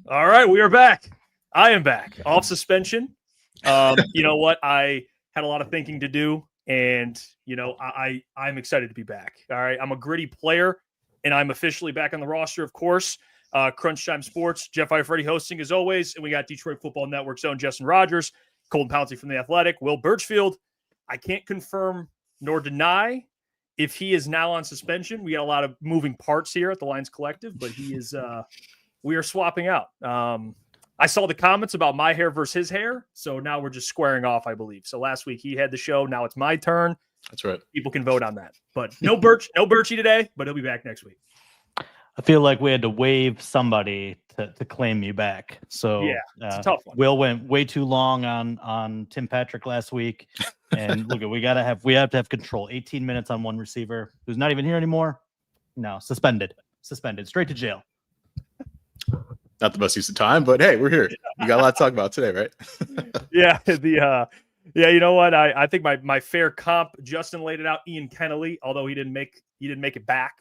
All right, we are back. I am back off suspension. You know what? I had a lot of thinking to do, and I'm excited to be back. All right, I'm a gritty player, and I'm officially back on the roster. Of course, Crunch Time Sports, Jeff Iafredi hosting as always, and we got Detroit Football Network's own Justin Rogers, Colton Pouncey from the Athletic, Will Birchfield. I can't confirm nor deny if he is now on suspension. We got a lot of moving parts here at the Lions Collective, but he is. We are swapping out. I saw the comments about my hair versus his hair, so now we're just squaring off, I believe. So last week he had the show. Now it's my turn. That's right. People can vote on that. But no Birchie today, but he'll be back next week. I feel like we had to waive somebody to claim you back. So yeah, it's a tough one. Will went way too long on Tim Patrick last week. And look, we have to have control. 18 minutes on one receiver who's not even here anymore. No, suspended, straight to jail. Not the best use of time, but hey, we're here. You got a lot to talk about today, right? Yeah, you know what? I think my fair comp, Justin laid it out. Ian Kennelly, although he didn't make it back.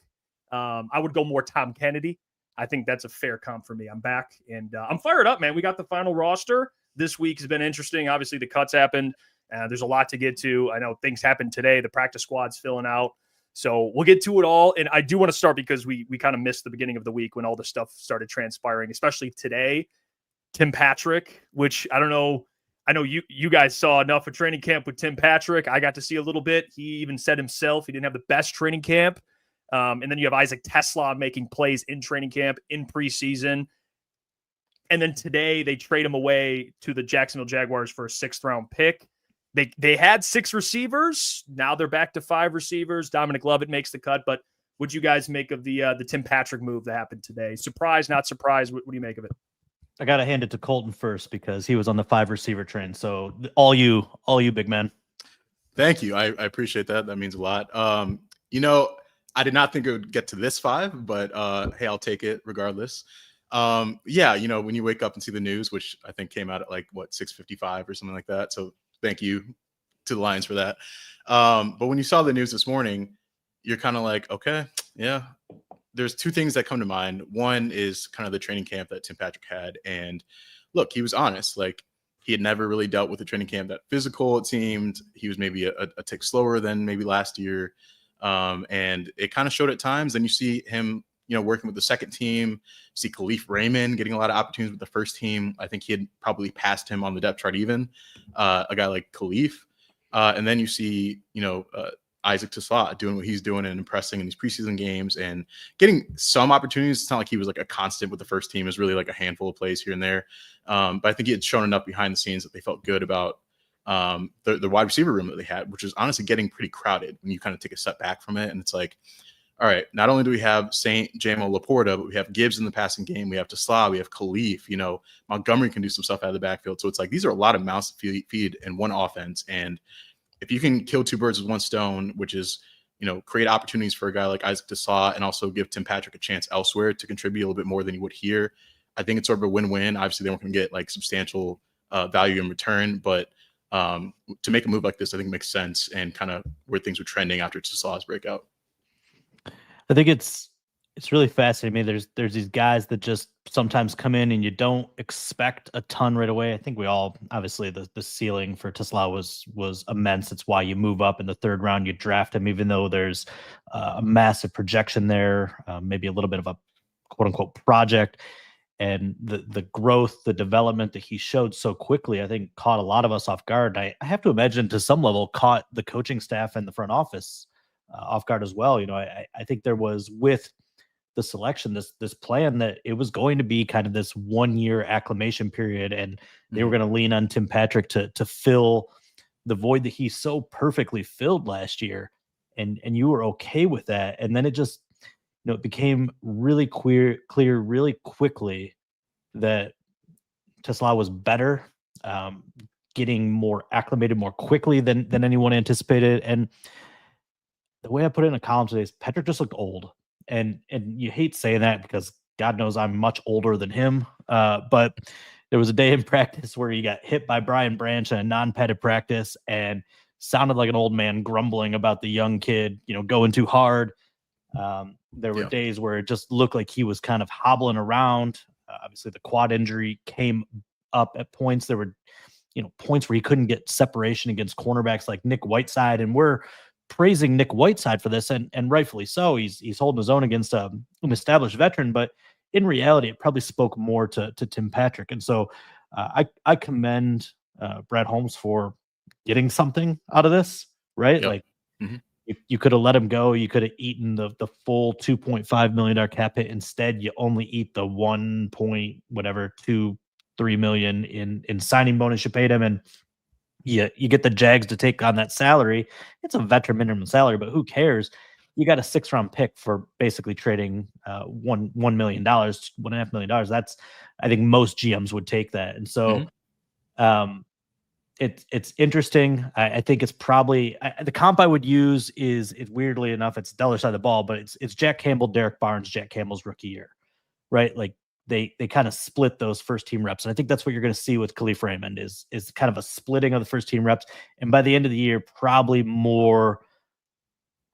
I would go more Tom Kennedy. I think that's a fair comp for me. I'm back and I'm fired up, man. We got the final roster. This week has been interesting. Obviously, the cuts happened. There's a lot to get to. I know things happened today. The practice squad's filling out. So we'll get to it all. And I do want to start because we kind of missed the beginning of the week when all the stuff started transpiring, especially today. Tim Patrick, which I don't know. I know you guys saw enough of training camp with Tim Patrick. I got to see a little bit. He even said himself he didn't have the best training camp. And then you have Isaac Tesla making plays in training camp, in preseason. And then today they trade him away to the Jacksonville Jaguars for a 6th-round pick. They had 6 receivers. Now they're back to 5 receivers. Dominic Lovett makes the cut. But what'd you guys make of the Tim Patrick move that happened today? Surprise, not surprise? What do you make of it? I got to hand it to Colton first because he was on the 5 receiver train. So all you big men. Thank you. I appreciate that. That means a lot. I did not think it would get to this 5, but hey, I'll take it regardless. When you wake up and see the news, which I think came out at 6:55 or something like that. So thank you to the Lions for that. But when you saw the news this morning, you're kind of like, okay, yeah. There's 2 things that come to mind. One is kind of the training camp that Tim Patrick had. And look, he was honest. He had never really dealt with a training camp that physical, it seemed. He was maybe a tick slower than maybe last year. And it kind of showed at times. Then you see him, working with the second team. You see Khalif Raymond getting a lot of opportunities with the first team. I think he had probably passed him on the depth chart even, a guy like Khalif. And then you see, Isaac Tesla doing what he's doing and impressing in these preseason games and getting some opportunities. It's not like he was a constant with the first team. It was really a handful of plays here and there. But I think he had shown enough behind the scenes that they felt good about the wide receiver room that they had, which is honestly getting pretty crowded when you kind of take a step back from it. And it's all right, not only do we have St. Jamo Laporta, but we have Gibbs in the passing game. We have Tesla, we have Khalif, Montgomery can do some stuff out of the backfield. So it's these are a lot of mouths to feed in one offense. And if you can kill 2 birds with one stone, which is, create opportunities for a guy like Isaac Tesla and also give Tim Patrick a chance elsewhere to contribute a little bit more than he would here, I think it's sort of a win-win. Obviously, they weren't going to get substantial value in return, but to make a move like this, I think makes sense and kind of where things were trending after Tesla's breakout. I think it's really fascinating. I mean, there's these guys that just sometimes come in and you don't expect a ton right away. I think we all, obviously, the ceiling for Tesla was immense. It's why you move up in the 3rd round, you draft him, even though there's a massive projection there, maybe a little bit of a quote unquote project. And the growth, the development that he showed so quickly, I think caught a lot of us off guard. I have to imagine to some level caught the coaching staff and the front office off guard as well. I think there was with the selection, this plan that it was going to be kind of this 1-year acclimation period, and they were going to lean on Tim Patrick to fill the void that he so perfectly filled last year. And you were okay with that. And then it just, it became really clear really quickly that Tesla was better, getting more acclimated more quickly than anyone anticipated. And the way I put it in a column today is Patrick just looked old. And you hate saying that because God knows I'm much older than him. But there was a day in practice where he got hit by Brian Branch in a non-padded practice and sounded like an old man grumbling about the young kid, going too hard. There were days where it just looked like he was kind of hobbling around. Obviously, the quad injury came up at points. There were, points where he couldn't get separation against cornerbacks like Nick Whiteside, and we're praising Nick Whiteside for this, and rightfully so. He's holding his own against an established veteran, but in reality, it probably spoke more to Tim Patrick. And so I commend Brad Holmes for getting something out of this, right? Yep. Like you could have let him go. You could have eaten the full $2.5 million cap hit. Instead, you only eat the 1 point whatever 2-3 million in signing bonus you paid him, and you get the Jags to take on that salary. It's a veteran minimum salary, but who cares? You got a 6th-round pick for basically trading $1 million, $1.5 million. That's, I think most GMs would take that. And so it's interesting. I think it's probably the comp I would use is weirdly enough, it's the other side of the ball, but it's Jack Campbell, Derek Barnes, Jack Campbell's rookie year, right? Like they kind of split those first team reps. And I think that's what you're going to see with Khalif Raymond is kind of a splitting of the first team reps. And by the end of the year, probably more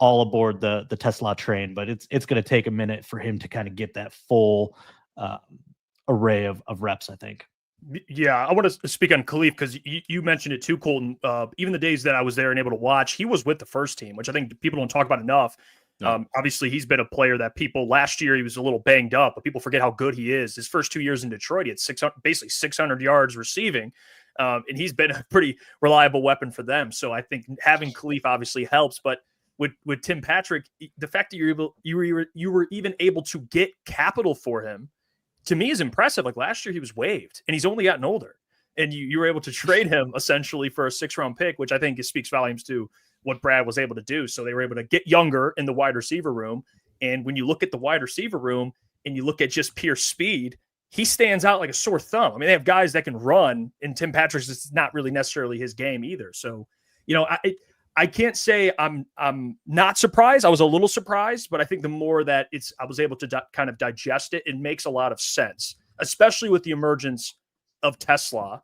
all aboard the Tesla train, but it's going to take a minute for him to kind of get that full array of reps, I think. Yeah, I want to speak on Khalif because you mentioned it too, Colton. Even the days that I was there and able to watch, he was with the first team, which I think people don't talk about enough. No. Obviously, he's been a player that people last year, he was a little banged up, but people forget how good he is. His first 2 years in Detroit, he had basically 600 yards receiving, and he's been a pretty reliable weapon for them. So I think having Khalif obviously helps, but with Tim Patrick, the fact that you were even able to get capital for him, to me, is impressive. Like last year, he was waived, and he's only gotten older, and you were able to trade him essentially for a 6th-round pick, which I think speaks volumes to what Brad was able to do. So they were able to get younger in the wide receiver room. And when you look at the wide receiver room and you look at just pure speed, he stands out like a sore thumb. I mean, they have guys that can run, and Tim Patrick's is not really necessarily his game either. So, I can't say I'm not surprised. I was a little surprised, but I think the more that I was able to kind of digest it, it makes a lot of sense, especially with the emergence of Tesla.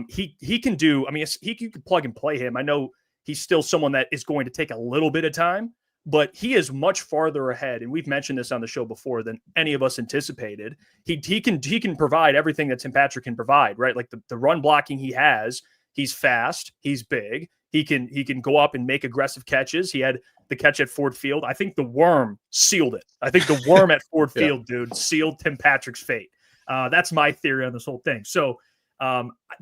He can do, I mean, you can plug and play him. I know he's still someone that is going to take a little bit of time, but he is much farther ahead. And we've mentioned this on the show before than any of us anticipated. He can provide everything that Tim Patrick can provide, right? Like the run blocking he has, he's fast, he's big. He can go up and make aggressive catches. He had the catch at Ford Field. I think the worm sealed it. I think the worm at Ford Field, dude, sealed Tim Patrick's fate. That's my theory on this whole thing. So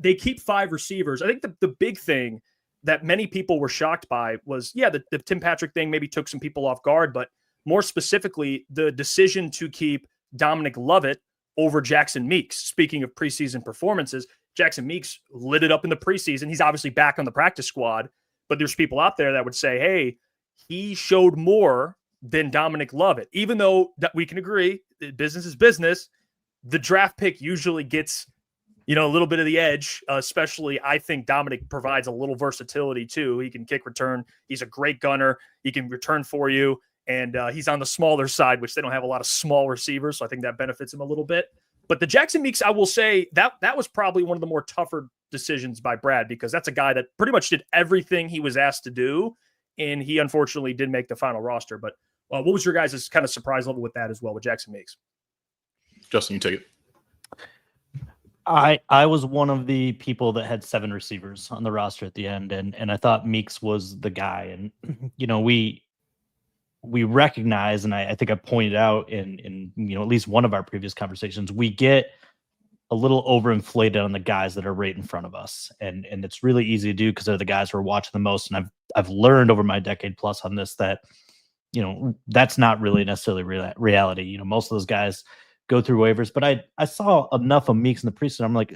they keep 5 receivers. I think the big thing that many people were shocked by was, the Tim Patrick thing maybe took some people off guard, but more specifically, the decision to keep Dominic Lovett over Jackson Meeks. Speaking of preseason performances, Jackson Meeks lit it up in the preseason. He's obviously back on the practice squad, but there's people out there that would say, hey, he showed more than Dominic Lovett. Even though that we can agree, business is business, the draft pick usually gets a little bit of the edge, especially I think Dominic provides a little versatility too. He can kick return. He's a great gunner. He can return for you. And he's on the smaller side, which they don't have a lot of small receivers. So I think that benefits him a little bit. But the Jackson Meeks, I will say that was probably one of the more tougher decisions by Brad, because that's a guy that pretty much did everything he was asked to do. And he unfortunately did make the final roster. But what was your guys' kind of surprise level with that as well with Jackson Meeks? Justin, you take it. I was one of the people that had 7 receivers on the roster at the end, and I thought Meeks was the guy. And we recognize, and I think I pointed out in at least one of our previous conversations, we get a little overinflated on the guys that are right in front of us, and it's really easy to do because they're the guys who are watching the most. And I've learned over my decade plus on this that that's not really necessarily reality. Most of those guys go through waivers, but I saw enough of Meeks in the preseason. I'm like,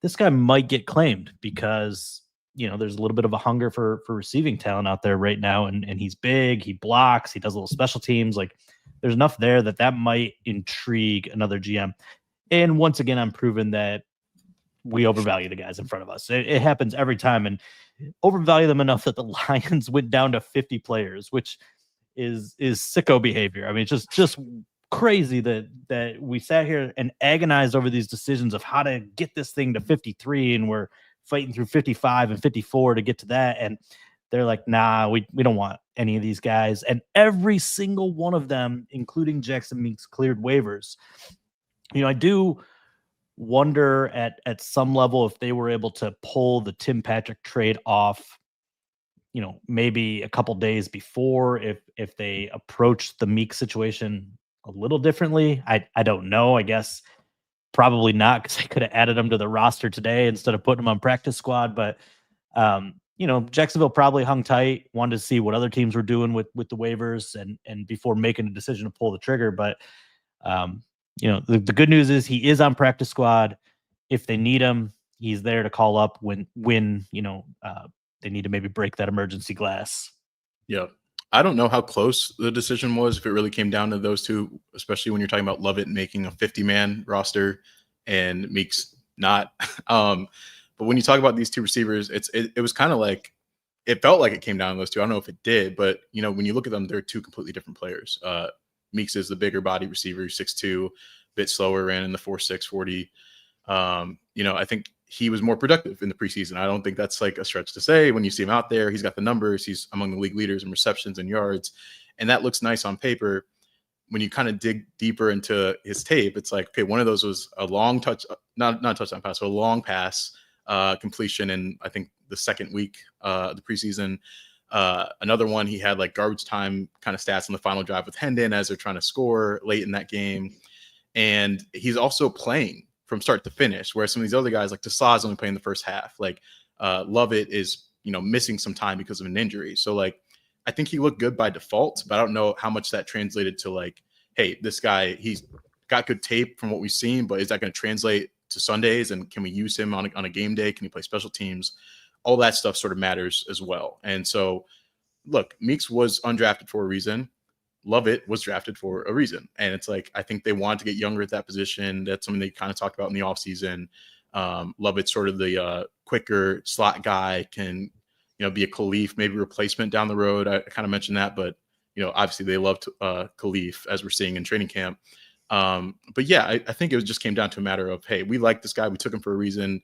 this guy might get claimed because there's a little bit of a hunger for receiving talent out there right now, and he's big, he blocks, he does little special teams. Like there's enough there that might intrigue another GM. And once again, I'm proving that we overvalue the guys in front of us. It happens every time, and overvalue them enough that the Lions went down to 50 players, which is sicko behavior. I mean, it's just crazy that we sat here and agonized over these decisions of how to get this thing to 53, and we're fighting through 55 and 54 to get to that. And they're like, nah, we don't want any of these guys. And every single one of them, including Jackson Meeks, cleared waivers. I do wonder at some level if they were able to pull the Tim Patrick trade off, maybe a couple days before, if they approached the Meek situation a little differently. I don't know. I guess probably not, because I could have added him to the roster today instead of putting him on practice squad. But Jacksonville probably hung tight, wanted to see what other teams were doing with the waivers and before making a decision to pull the trigger. But the good news is he is on practice squad. If they need him, he's there to call up when they need to maybe break that emergency glass. Yeah. I don't know how close the decision was, if it really came down to those two, especially when you're talking about Lovett making a 50-man roster and Meek's not. But when you talk about these two receivers, it was kind of like, it felt like it came down to those two. I don't know if it did, but when you look at them, they're two completely different players. Meeks is the bigger body receiver, 6'2", bit slower, ran in the 4.6 40. I think he was more productive in the preseason. I don't think that's like a stretch to say. When you see him out there, he's got the numbers. He's among the league leaders in receptions and yards, and that looks nice on paper. When you kind of dig deeper into his tape, it's like, okay, one of those was a long touch, not a touchdown pass, but a long pass completion in, I think, the second week of the preseason. Another one, he had like garbage time kind of stats on the final drive with Hendon as they're trying to score late in that game. And he's also playing from start to finish, whereas some of these other guys, like Tassau, is only playing the first half. Like Lovett is, missing some time because of an injury. So like, I think he looked good by default, but I don't know how much that translated to like, hey, this guy, he's got good tape from what we've seen, but is that going to translate to Sundays? And can we use him on a game day? Can he play special teams? All that stuff sort of matters as well. And so, look, Meeks was undrafted for a reason. Lovett was drafted for a reason. And it's like, I think they wanted to get younger at that position. That's something they kind of talked about in the offseason. Lovett's sort of the quicker slot guy, can, be a Khalif, maybe replacement down the road. I kind of mentioned that, but, obviously they loved Khalif, as we're seeing in training camp. But yeah, I think it just came down to a matter of, hey, we like this guy. We took him for a reason.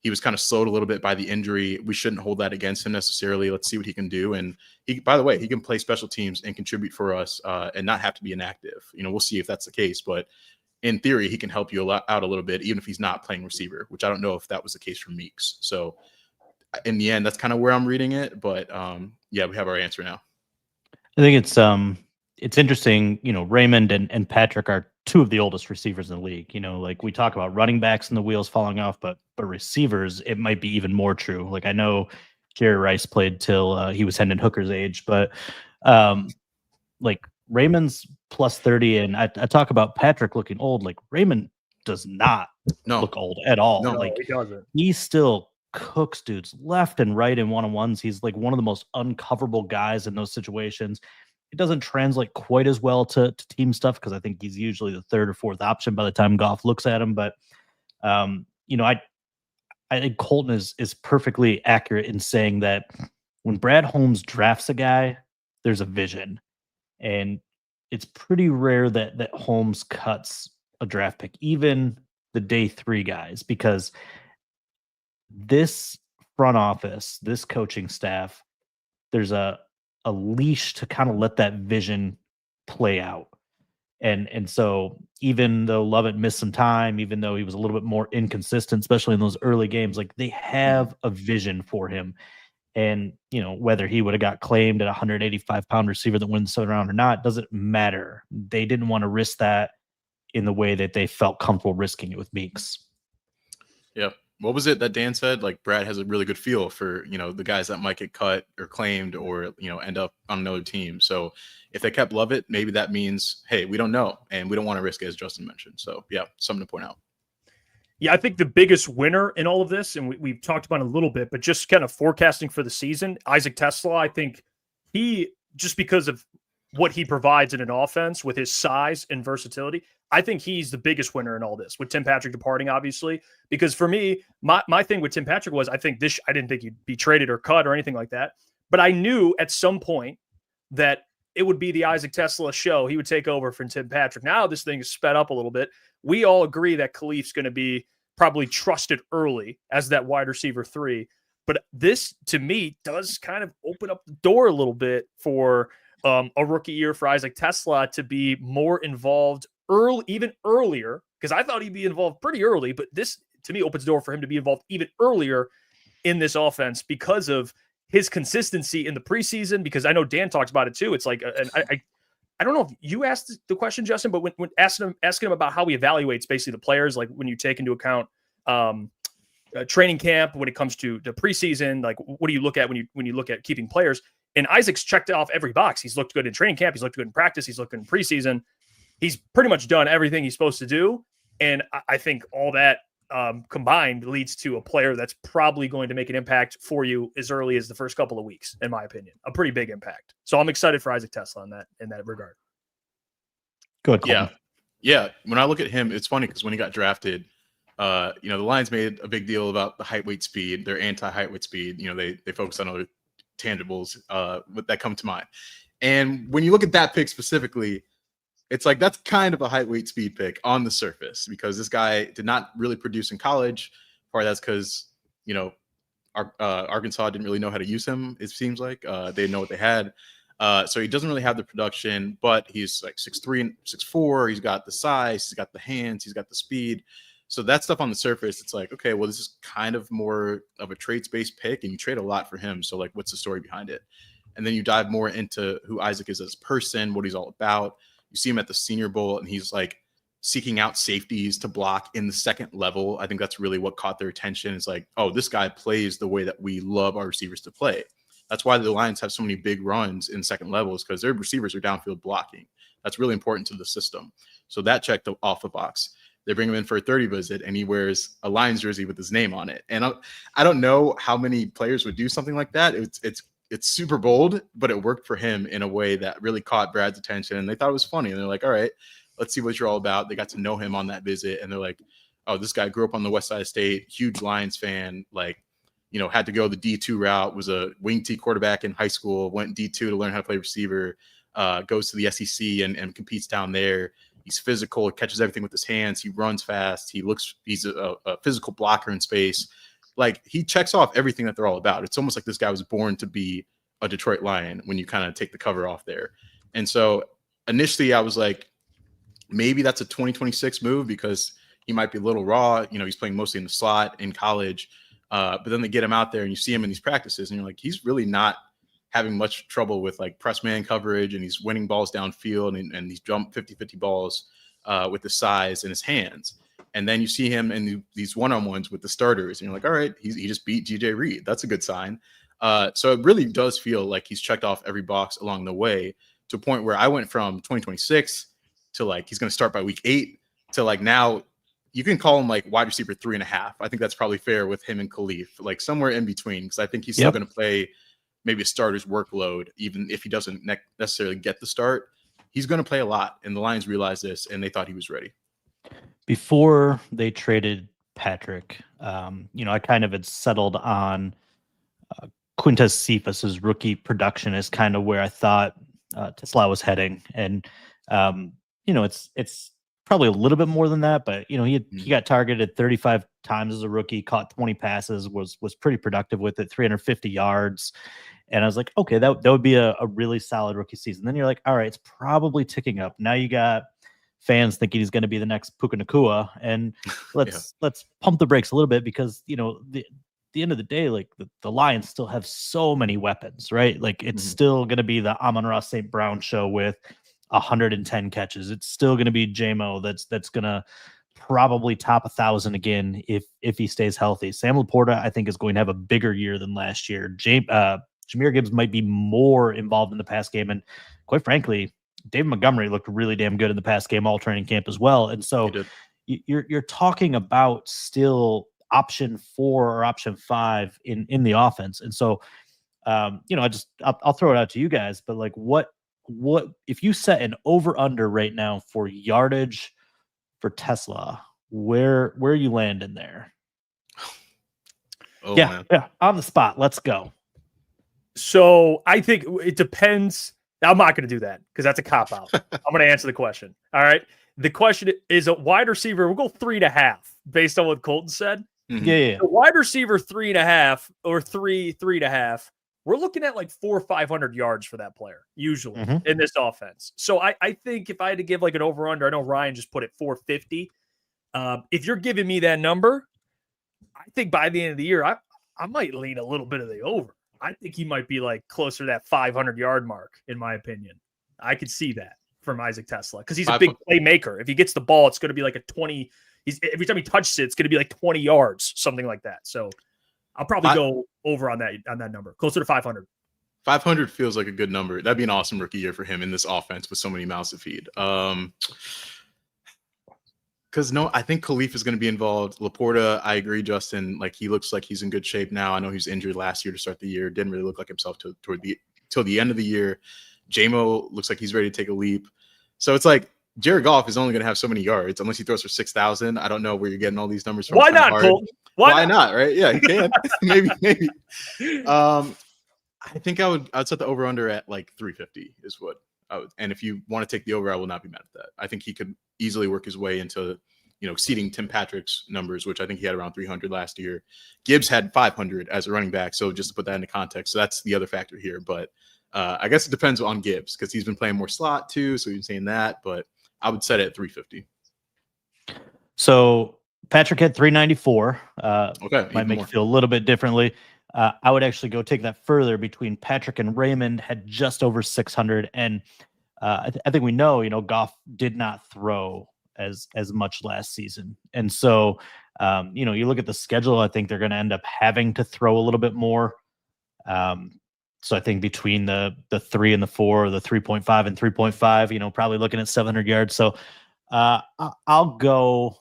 He was kind of slowed a little bit by the injury. We shouldn't hold that against him necessarily. Let's see what he can do. And by the way, he can play special teams and contribute for us and not have to be inactive. We'll see if that's the case. But in theory, he can help you out a little bit, even if he's not playing receiver, which I don't know if that was the case for Meeks. So in the end, that's kind of where I'm reading it. But yeah, we have our answer now. I think it's interesting. Raymond and Patrick are two of the oldest receivers in the league. Like we talk about running backs and the wheels falling off, but receivers, it might be even more true. Like I know Jerry Rice played till he was Hendon Hooker's age, but like Raymond's plus 30, and I talk about Patrick looking old. Like Raymond does not look old at all. No, like he doesn't. He still cooks dudes left and right in one-on-ones. He's like one of the most uncoverable guys in those situations. It doesn't translate quite as well to team stuff, because I think he's usually the third or fourth option by the time Goff looks at him. But I think Colton is perfectly accurate in saying that when Brad Holmes drafts a guy, there's a vision, and it's pretty rare that Holmes cuts a draft pick, even the day 3 guys, because this front office, this coaching staff, there's a leash to kind of let that vision play out. And so even though Lovett missed some time, even though he was a little bit more inconsistent, especially in those early games, like they have a vision for him. And, whether he would have got claimed at 185-pound receiver that wins the 7th round or not, doesn't matter. They didn't want to risk that in the way that they felt comfortable risking it with Meeks. Yeah. What was it that Dan said? Like Brad has a really good feel for, the guys that might get cut or claimed or, end up on another team. So if they kept Lovett, maybe that means, hey, we don't know. And we don't want to risk it, as Justin mentioned. So yeah, something to point out. Yeah, I think the biggest winner in all of this, and we've talked about it a little bit, but just kind of forecasting for the season, Isaac Tesla, I think he, just because of what he provides in an offense with his size and versatility, I think he's the biggest winner in all this, with Tim Patrick departing, obviously. Because for me, my thing with Tim Patrick was I didn't think he'd be traded or cut or anything like that. But I knew at some point that it would be the Isaac Tesla show. He would take over from Tim Patrick. Now this thing is sped up a little bit. We all agree that Khalif's going to be probably trusted early as that wide receiver 3. But this, to me, does kind of open up the door a little bit for a rookie year for Isaac Tesla to be more involved even earlier, because I thought he'd be involved pretty early, but this to me opens the door for him to be involved even earlier in this offense because of his consistency in the preseason. Because I know Dan talks about it too. It's like, and I don't know if you asked the question, Justin, but when asking him about how he evaluates basically the players, like when you take into account training camp, when it comes to the preseason, like what do you look at when you look at keeping players? And Isaac's checked off every box. He's looked good in training camp. He's looked good in practice. He's looked good in preseason. He's pretty much done everything he's supposed to do. And I think all that combined leads to a player that's probably going to make an impact for you as early as the first couple of weeks, in my opinion. A pretty big impact. So I'm excited for Isaac Tesla in that regard. Good. Yeah. When I look at him, it's funny because when he got drafted, the Lions made a big deal about the height, weight, speed. They're anti-height, weight, speed. They focus on other tangibles that come to mind. And when you look at that pick specifically, it's like that's kind of a height, weight, speed pick on the surface because this guy did not really produce in college. Part of that's because, Arkansas didn't really know how to use him, it seems like. They didn't know what they had. So he doesn't really have the production, but he's like 6'3" and 6'4". He's got the size, he's got the hands, he's got the speed. So that stuff on the surface, it's like, okay, well, this is kind of more of a traits-based pick, and you trade a lot for him. So, like, what's the story behind it? And then you dive more into who Isaac is as a person, what he's all about. You see him at the Senior Bowl, and he's like seeking out safeties to block in the second level. I think that's really what caught their attention. It's like, oh, this guy plays the way that we love our receivers to play. That's why the Lions have so many big runs in second levels because their receivers are downfield blocking. That's really important to the system. So that checked off the box. They bring him in for a 30 visit, and he wears a Lions jersey with his name on it. And I don't know how many players would do something like that. It's super bold, but it worked for him in a way that really caught Brad's attention. And they thought it was funny. And they're like, all right, let's see what you're all about. They got to know him on that visit. And they're like, oh, this guy grew up on the west side of state, huge Lions fan, had to go the D2 route, was a wing T quarterback in high school, went D2 to learn how to play receiver, goes to the SEC and competes down there. He's physical, catches everything with his hands. He runs fast. He's a physical blocker in space. Like, he checks off everything that they're all about. It's almost like this guy was born to be a Detroit Lion when you kind of take the cover off there. And so initially I was like, maybe that's a 2026 move because he might be a little raw. He's playing mostly in the slot in college. But then they get him out there and you see him in these practices and you're like, he's really not having much trouble with like press man coverage, and he's winning balls downfield and he's jump 50-50 balls with the size in his hands. And then you see him in these one-on-ones with the starters and you're like, all right, he just beat GJ Reed. That's a good sign. So it really does feel like he's checked off every box along the way to a point where I went from 2026 to like, he's going to start by week 8 to like now you can call him like wide receiver 3.5. I think that's probably fair with him and Khalif, like somewhere in between. Cause I think he's still going to play maybe a starter's workload, even if he doesn't necessarily get the start. He's going to play a lot. And the Lions realized this and they thought he was ready. Before they traded Patrick, I kind of had settled on Quintez Cephas's rookie production is kind of where I thought Tesla was heading. And, it's probably a little bit more than that, but, he got targeted 35 times as a rookie, caught 20 passes, was pretty productive with it, 350 yards. And I was like, okay, that would be a really solid rookie season. Then you're like, all right, it's probably ticking up. Now you got fans thinking he's going to be the next Puka Nacua, and let's pump the brakes a little bit because the end of the day, like the Lions still have so many weapons, right? Like it's still going to be the Amon-Ra St. Brown show with 110 catches. It's still going to be JMO that's going to probably top 1,000 again if he stays healthy. Sam Laporta, I think, is going to have a bigger year than last year. Jahmyr Gibbs might be more involved in the pass game, and quite frankly, David Montgomery looked really damn good in the pass game all training camp as well. And so you're talking about still option 4 or option 5 in the offense. And so, I'll throw it out to you guys, but like what if you set an over under right now for yardage for Tesla, where you land in there? Man. On the spot. Let's go. So I think it depends. I'm not going to do that because that's a cop out. I'm going to answer the question. All right. The question is a wide receiver. We'll go 3.5 based on what Colton said. Yeah. The wide receiver 3.5 or 3.5. we're looking at like 400 or 500 yards for that player usually in this offense. So I think if I had to give like an over under, I know Ryan just put it 450. If you're giving me that number, I think by the end of the year, I might lean a little bit of the over. I think he might be like closer to that 500-yard mark, in my opinion. I could see that from Isaac Tesla because he's a big playmaker. If he gets the ball, it's going to be like a 20. Every time he touches it, it's going to be like 20 yards, something like that. So I'll probably go over on that number, closer to 500. 500 feels like a good number. That'd be an awesome rookie year for him in this offense with so many mouths to feed. Because I think Khalif is going to be involved. Laporta, I agree, Justin. Like he looks like he's in good shape now. I know he was injured last year to start the year. Didn't really look like himself till the end of the year. J-Mo looks like he's ready to take a leap. So it's like Jared Goff is only going to have so many yards unless he throws for 6,000. I don't know where you're getting all these numbers from. Why not, Colton? Why not? Right? Yeah, you can. maybe. I think I'd set the over under at like 350 is what I would. And if you want to take the over, I will not be mad at that. I think he could easily work his way into, exceeding Tim Patrick's numbers, which I think he had around 300 last year. Gibbs had 500 as a running back. So just to put that into context, so that's the other factor here. But I guess it depends on Gibbs because he's been playing more slot too. So you're saying that, but I would set it at 350. So Patrick had 394. Okay. Might make you feel a little bit differently. I would actually go take that further between Patrick and Raymond had just over 600. And I think we know, Goff did not throw as much last season. And so, you look at the schedule, I think they're going to end up having to throw a little bit more. So I think between the 3 and the 4, or the 3.5 and 3.5, probably looking at 700 yards. So I'll go.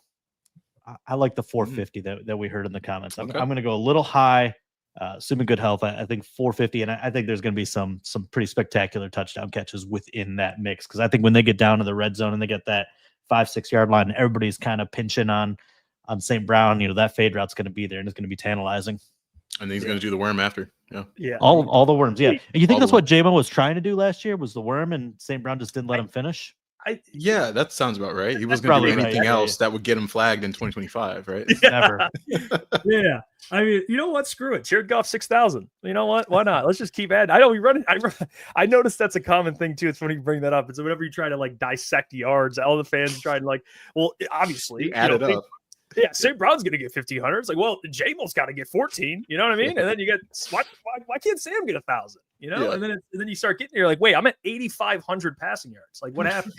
I like the 450 that we heard in the comments. I'm going to go a little high, assuming good health. I think 450, and I think there's going to be some pretty spectacular touchdown catches within that mix. Because I think when they get down to the red zone and they get that 5-6 yard line, everybody's kind of pinching on St. Brown. That fade route's going to be there, and it's going to be tantalizing. And then he's going to do the worm after. Yeah. All the worms. Yeah. And you think that's what J-Mo was trying to do last year was the worm, and St. Brown just didn't let him finish? Yeah, that sounds about right. He was going to do anything else that would get him flagged in 2025, right? Never. Yeah. I mean, you know what? Screw it. Jared Goff 6,000. You know what? Why not? Let's just keep adding. I know we run it. I noticed that's a common thing too. It's when you bring that up. It's whenever you try to like dissect yards, all the fans try to like, well, obviously add it up. Yeah, St. Brown's going to get 1,500. It's like, well, J-Mo's got to get 14. You know what I mean? And then you get, why can't Sam get 1,000? Yeah. And then you start getting, you're like, wait, I'm at 8,500 passing yards. Like, what happened?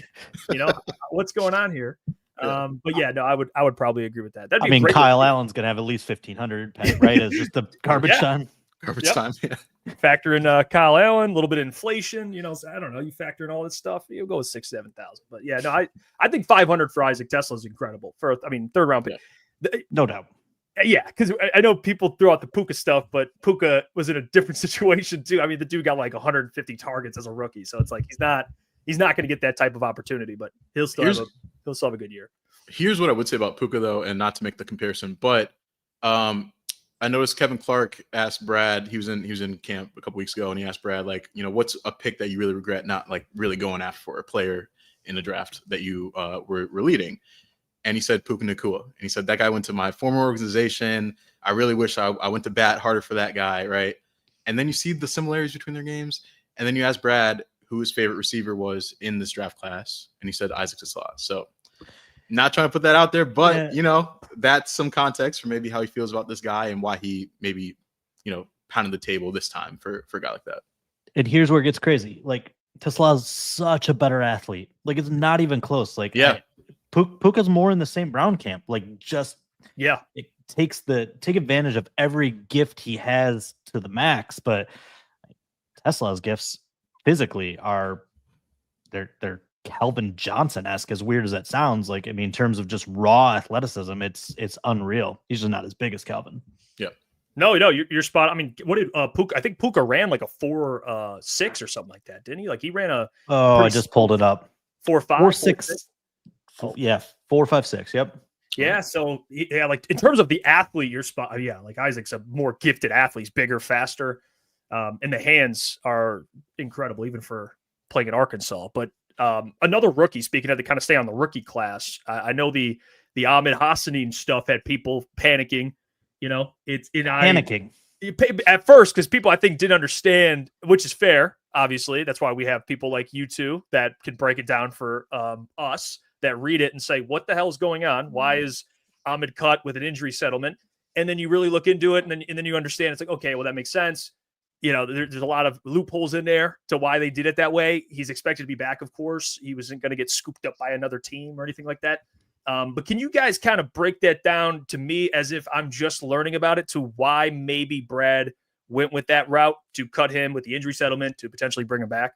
What's going on here? But yeah, no, I would probably agree with that. Kyle Allen's going to have at least 1,500, right? As just the garbage time. Garbage time, yeah. Factor in Kyle Allen, a little bit of inflation, so I don't know. You factor in all this stuff, you'll go with 6,000-7,000. But yeah, no, I think 500 for Isaac Tesla is incredible. Third round pick. No doubt. Yeah, because I know people threw out the Puka stuff, but Puka was in a different situation too. I mean, the dude got like 150 targets as a rookie, so it's like he's not going to get that type of opportunity, but he'll still have a good year. Here's what I would say about Puka though, and not to make the comparison, but I noticed Kevin Clark asked Brad. He was in camp a couple weeks ago, and he asked Brad, like, what's a pick that you really regret not like really going after for a player in the draft that you were leading? And he said Puka Nacua. And he said that guy went to my former organization. I really wish I went to bat harder for that guy, right? And then you see the similarities between their games, and then you ask Brad who his favorite receiver was in this draft class, and he said Isaac Tesla. So. Not trying to put that out there, but that's some context for maybe how he feels about this guy and why he maybe, pounded the table this time for a guy like that. And here's where it gets crazy. Like Tesla's such a better athlete. Like it's not even close. Like Puka's more in the St. Brown camp. Like it take advantage of every gift he has to the max. But Tesla's gifts physically are they're Calvin Johnson-esque, as weird as that sounds. Like, I mean, in terms of just raw athleticism, it's unreal. He's just not as big as Calvin. Yeah. No, you're spot. I mean, what did Puka? I think Puka ran like a 4.6 or something like that, didn't he? Like he ran a. Oh, I just pulled it up. 4.5, 4.6. Yeah, 4.56. Yep. Yeah. So like in terms of the athlete, you're spot. Yeah, like Isaac's a more gifted athlete. He's bigger, faster, and the hands are incredible, even for playing in Arkansas. But another rookie, speaking of to kind of stay on the rookie class, I know the Ahmed Hassanin stuff had people panicking. Panicking. at first, because people I think didn't understand, which is fair. Obviously, that's why we have people like you two that can break it down for us that read it and say, "What the hell is going on? Why is Ahmed cut with an injury settlement?" And then you really look into it, and then you understand. It's like, okay, well, that makes sense. There's a lot of loopholes in there to why they did it that way. He's expected to be back, of course. He wasn't going to get scooped up by another team or anything like that. But can you guys kind of break that down to me as if I'm just learning about it, to why maybe Brad went with that route to cut him with the injury settlement to potentially bring him back?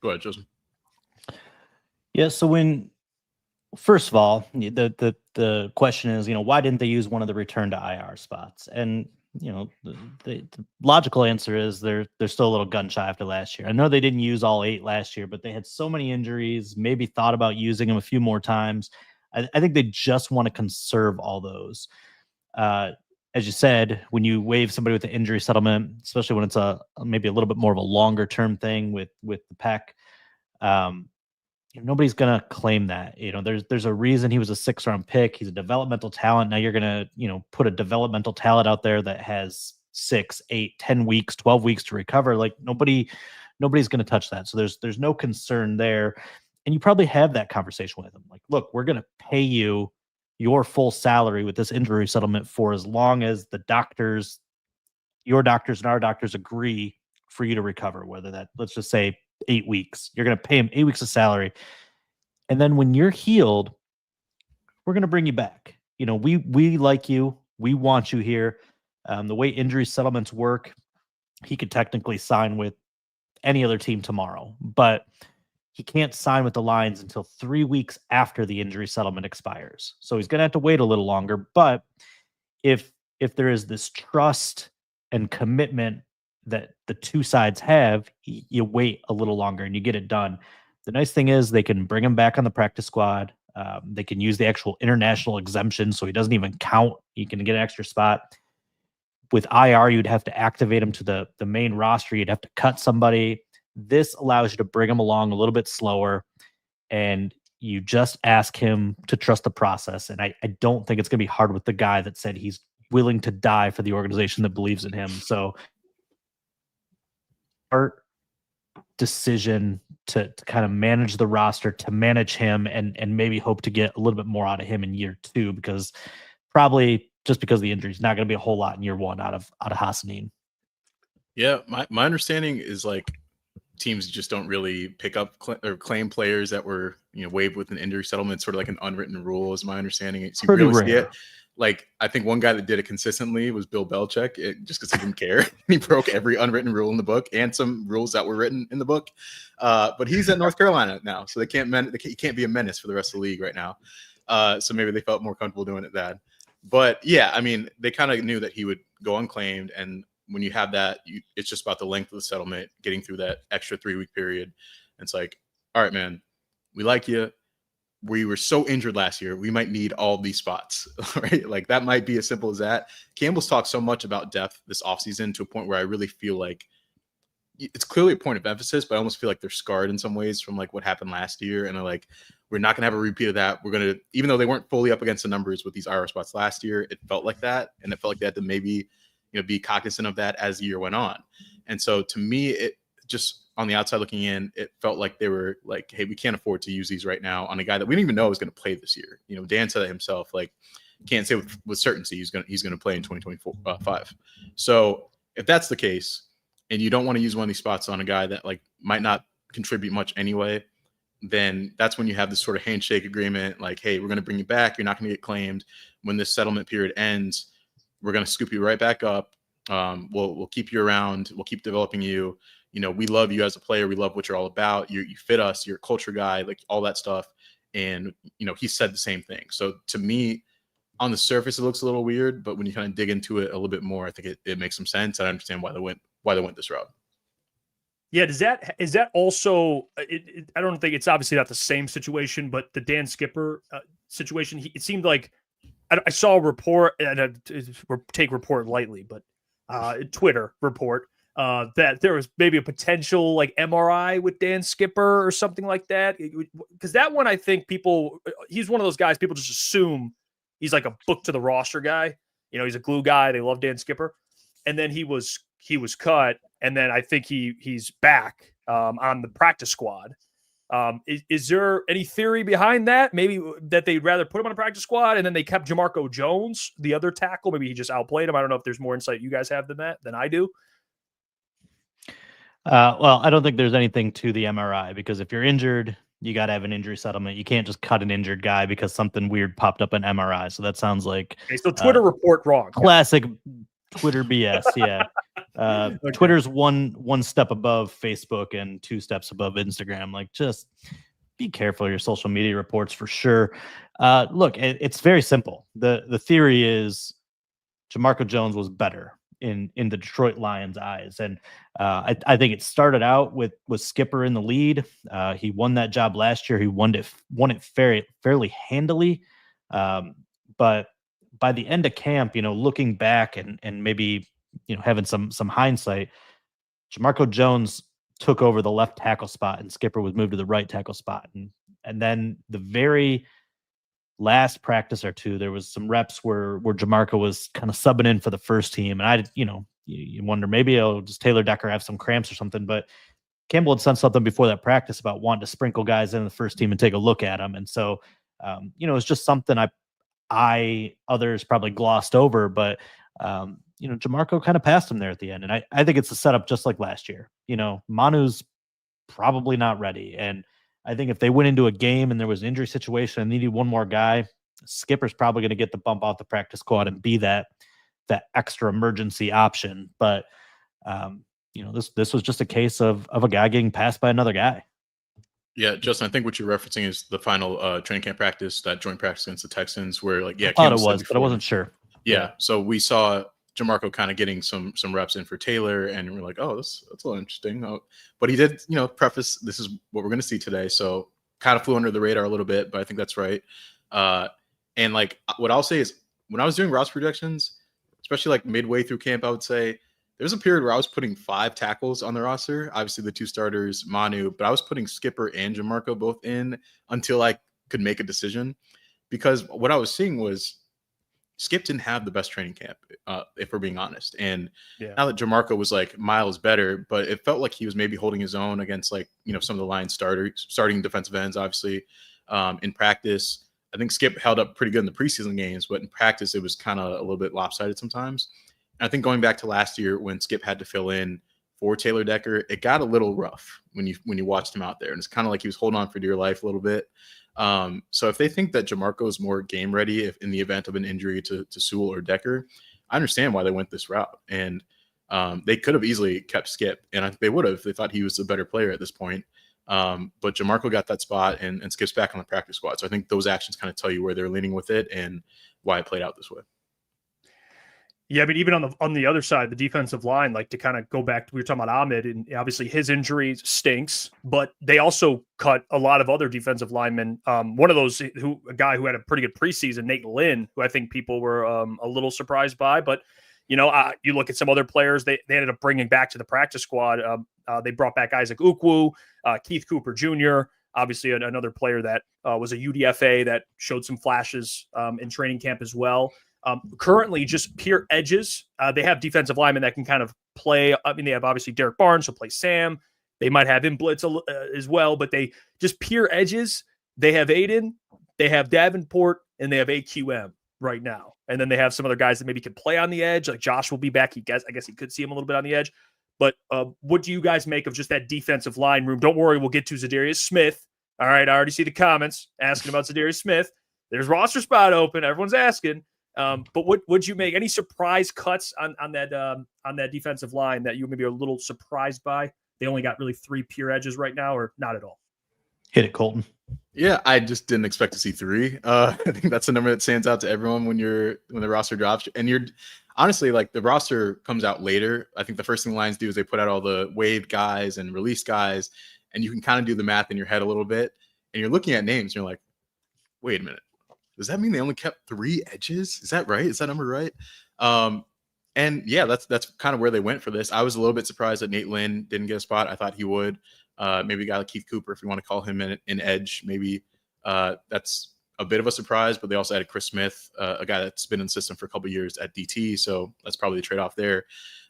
Go ahead, Joseph. Yeah. So first of all, the question is, why didn't they use one of the return to IR spots? And the logical answer is they're still a little gun shy after last year. I know they didn't use all 8 last year, but they had so many injuries, maybe thought about using them a few more times. I think they just want to conserve all those. As you said, when you waive somebody with an injury settlement, especially when it's maybe a little bit more of a longer term thing with the PEC, nobody's gonna claim that. There's a reason he was a 6th-round pick. He's a developmental talent. Now you're gonna put a developmental talent out there that has 6, 8, 10 weeks, 12 weeks to recover. Like nobody's gonna touch that. So there's no concern there. And you probably have that conversation with him. Like, look, we're gonna pay you your full salary with this injury settlement for as long as your doctors and our doctors agree for you to recover, whether that, let's just say 8 weeks. You're going to pay him 8 weeks of salary. And then when you're healed, we're going to bring you back. We like you. We want you here. The way injury settlements work, he could technically sign with any other team tomorrow, but he can't sign with the Lions until 3 weeks after the injury settlement expires. So he's going to have to wait a little longer. But if there is this trust and commitment that the two sides have, you wait a little longer and you get it done. The nice thing is they can bring him back on the practice squad. They can use the actual international exemption, so he doesn't even count. He can get an extra spot. With IR, you'd have to activate him to the main roster. You'd have to cut somebody. This allows you to bring him along a little bit slower, and you just ask him to trust the process. And I don't think it's going to be hard with the guy that said he's willing to die for the organization that believes in him. So our decision to kind of manage the roster, to manage him, and maybe hope to get a little bit more out of him in year 2, because probably just because of the injury, it's not going to be a whole lot in year 1 out of Hassanin. Yeah, my understanding is like teams just don't really pick up or claim players that were waived with an injury settlement. It's sort of like an unwritten rule, is my understanding. So you really see it. Like, I think one guy that did it consistently was Bill Belichick, just because he didn't care. He broke every unwritten rule in the book and some rules that were written in the book. But he's at North Carolina now, so he can't be a menace for the rest of the league right now. So maybe they felt more comfortable doing it that. But yeah, I mean, they kind of knew that he would go unclaimed, and when you have that, it's just about the length of the settlement, getting through that extra 3-week period. And it's like, all right, man, we like you. We were so injured last year, we might need all these spots, right? Like, that might be as simple as that. Campbell's talked so much about depth this offseason to a point where I really feel like it's clearly a point of emphasis, but I almost feel like they're scarred in some ways from like what happened last year. And we're not going to have a repeat of that. We're going to, even though they weren't fully up against the numbers with these IR spots last year, it felt like that. And it felt like they had to maybe, be cognizant of that as the year went on. And so to me, it just, on the outside looking in, it felt like they were like, hey, we can't afford to use these right now on a guy that we didn't even know was going to play this year. Dan said it himself, like, can't say with certainty he's going to play in 2025. So if that's the case, and you don't want to use one of these spots on a guy that like might not contribute much anyway, then that's when you have this sort of handshake agreement, like, hey, we're going to bring you back. You're not going to get claimed. When this settlement period ends, we're going to scoop you right back up. We'll keep you around. We'll keep developing you. We love you as a player. We love what you're all about. You fit us. You're a culture guy, like all that stuff. And, he said the same thing. So to me, on the surface, it looks a little weird, but when you kind of dig into it a little bit more, I think it makes some sense. I understand why they went this route. Yeah, is that also? I don't think it's obviously not the same situation, but the Dan Skipper situation. It seemed like I saw a report, and take report lightly, but Twitter report that there was maybe a potential like MRI with Dan Skipper or something like that. Because that one, I think he's one of those guys people just assume he's like a book to the roster guy. He's a glue guy. They love Dan Skipper. and then he was cut, and then I think he's back on the practice squad. Is there any theory behind that? Maybe that they'd rather put him on a practice squad, and then they kept Jamarco Jones, the other tackle. Maybe he just outplayed him. I don't know if there's more insight you guys have than I do. Well, I don't think there's anything to the MRI, because if you're injured, you got to have an injury settlement. You can't just cut an injured guy because something weird popped up in MRI. So that sounds like so Twitter report wrong. Classic Twitter BS. Yeah. Okay. Twitter's one step above Facebook and 2 steps above Instagram. Like, just be careful of your social media reports for sure. Look, it's very simple. The theory is Jamarco Jones was better in the Detroit Lions' eyes, and I think it started out with Skipper in the lead. He won that job last year. He won it fairly handily, but by the end of camp, looking back and maybe having some hindsight, Jamarco Jones took over the left tackle spot, and Skipper was moved to the right tackle spot, and then the very last practice or two, there was some reps where Jamarco was kind of subbing in for the first team. And you wonder, maybe does Taylor Decker have some cramps or something, but Campbell had said something before that practice about wanting to sprinkle guys in the first team and take a look at them. And so, it's just something others probably glossed over, but Jamarco kind of passed him there at the end. And I think it's a setup just like last year. Manu's probably not ready. And I think if they went into a game and there was an injury situation and needed one more guy, Skipper's probably going to get the bump off the practice squad and be that extra emergency option. But this was just a case of a guy getting passed by another guy. Yeah, Justin, I think what you're referencing is the final training camp practice, that joint practice against the Texans, where I thought it was, but I wasn't sure. Yeah, so we saw Jamarco kind of getting some reps in for Taylor, and we're like, oh, that's a little interesting. But he did, preface, this is what we're going to see today. So kind of flew under the radar a little bit, but I think that's right. And like what I'll say is, when I was doing roster projections, especially like midway through camp, I would say there's a period where I was putting 5 tackles on the roster. Obviously the 2 starters, Manu, but I was putting Skipper and Jamarco both in until I could make a decision, because what I was seeing was Skip didn't have the best training camp, if we're being honest. And now that Jamarco was like miles better, but it felt like he was maybe holding his own against some of the Lions starting defensive ends, obviously. In practice, I think Skip held up pretty good in the preseason games, but in practice, it was kind of a little bit lopsided sometimes. And I think going back to last year when Skip had to fill in for Taylor Decker, it got a little rough when you watched him out there. And it's kind of like he was holding on for dear life a little bit. So if they think that Jamarco is more game ready in the event of an injury to Sewell or Decker, I understand why they went this route. And they could have easily kept Skip, and they would have if they thought he was a better player at this point. But Jamarco got that spot, and Skip's back on the practice squad. So I think those actions kind of tell you where they're leaning with it and why it played out this way. Yeah, but even on the other side, the defensive line, like to kind of go back, we were talking about Ahmed, and obviously his injury stinks, but they also cut a lot of other defensive linemen. One of those, a guy who had a pretty good preseason, Nate Lynn, who I think people were a little surprised by, but you look at some other players they ended up bringing back to the practice squad. They brought back Isaac Ukwu, Keith Cooper Jr., obviously another player that was a UDFA that showed some flashes in training camp as well. Currently just pure edges. They have defensive linemen that can kind of play. I mean, they have obviously Derek Barnes who'll play Sam. They might have him blitz as well, but they just pure edges. They have Aiden, they have Davenport, and they have AQM right now. And then they have some other guys that maybe can play on the edge. Like Josh will be back. I guess he could see him a little bit on the edge. But what do you guys make of just that defensive line room? Don't worry, we'll get to Zadarius Smith. All right, I already see the comments asking about Zadarius Smith. There's roster spot open. Everyone's asking. But would you make any surprise cuts on that defensive line that you maybe are a little surprised by? They only got really 3 pure edges right now, or not at all? Hit it, Colton. Yeah, I just didn't expect to see 3. I think that's a number that stands out to everyone when the roster drops. And you're honestly, like, the roster comes out later. I think the first thing the Lions do is they put out all the waived guys and released guys, and you can kind of do the math in your head a little bit. And you're looking at names, and you're like, wait a minute. Does that mean they only kept 3 edges? Is that right? Is that number right? And yeah, that's kind of where they went for this. I was a little bit surprised that Nate Lynn didn't get a spot. I thought he would. Maybe a guy like Keith Cooper, if you want to call him an edge, maybe that's a bit of a surprise, but they also added Chris Smith, a guy that's been in the system for a couple of years at DT. So that's probably the trade-off there.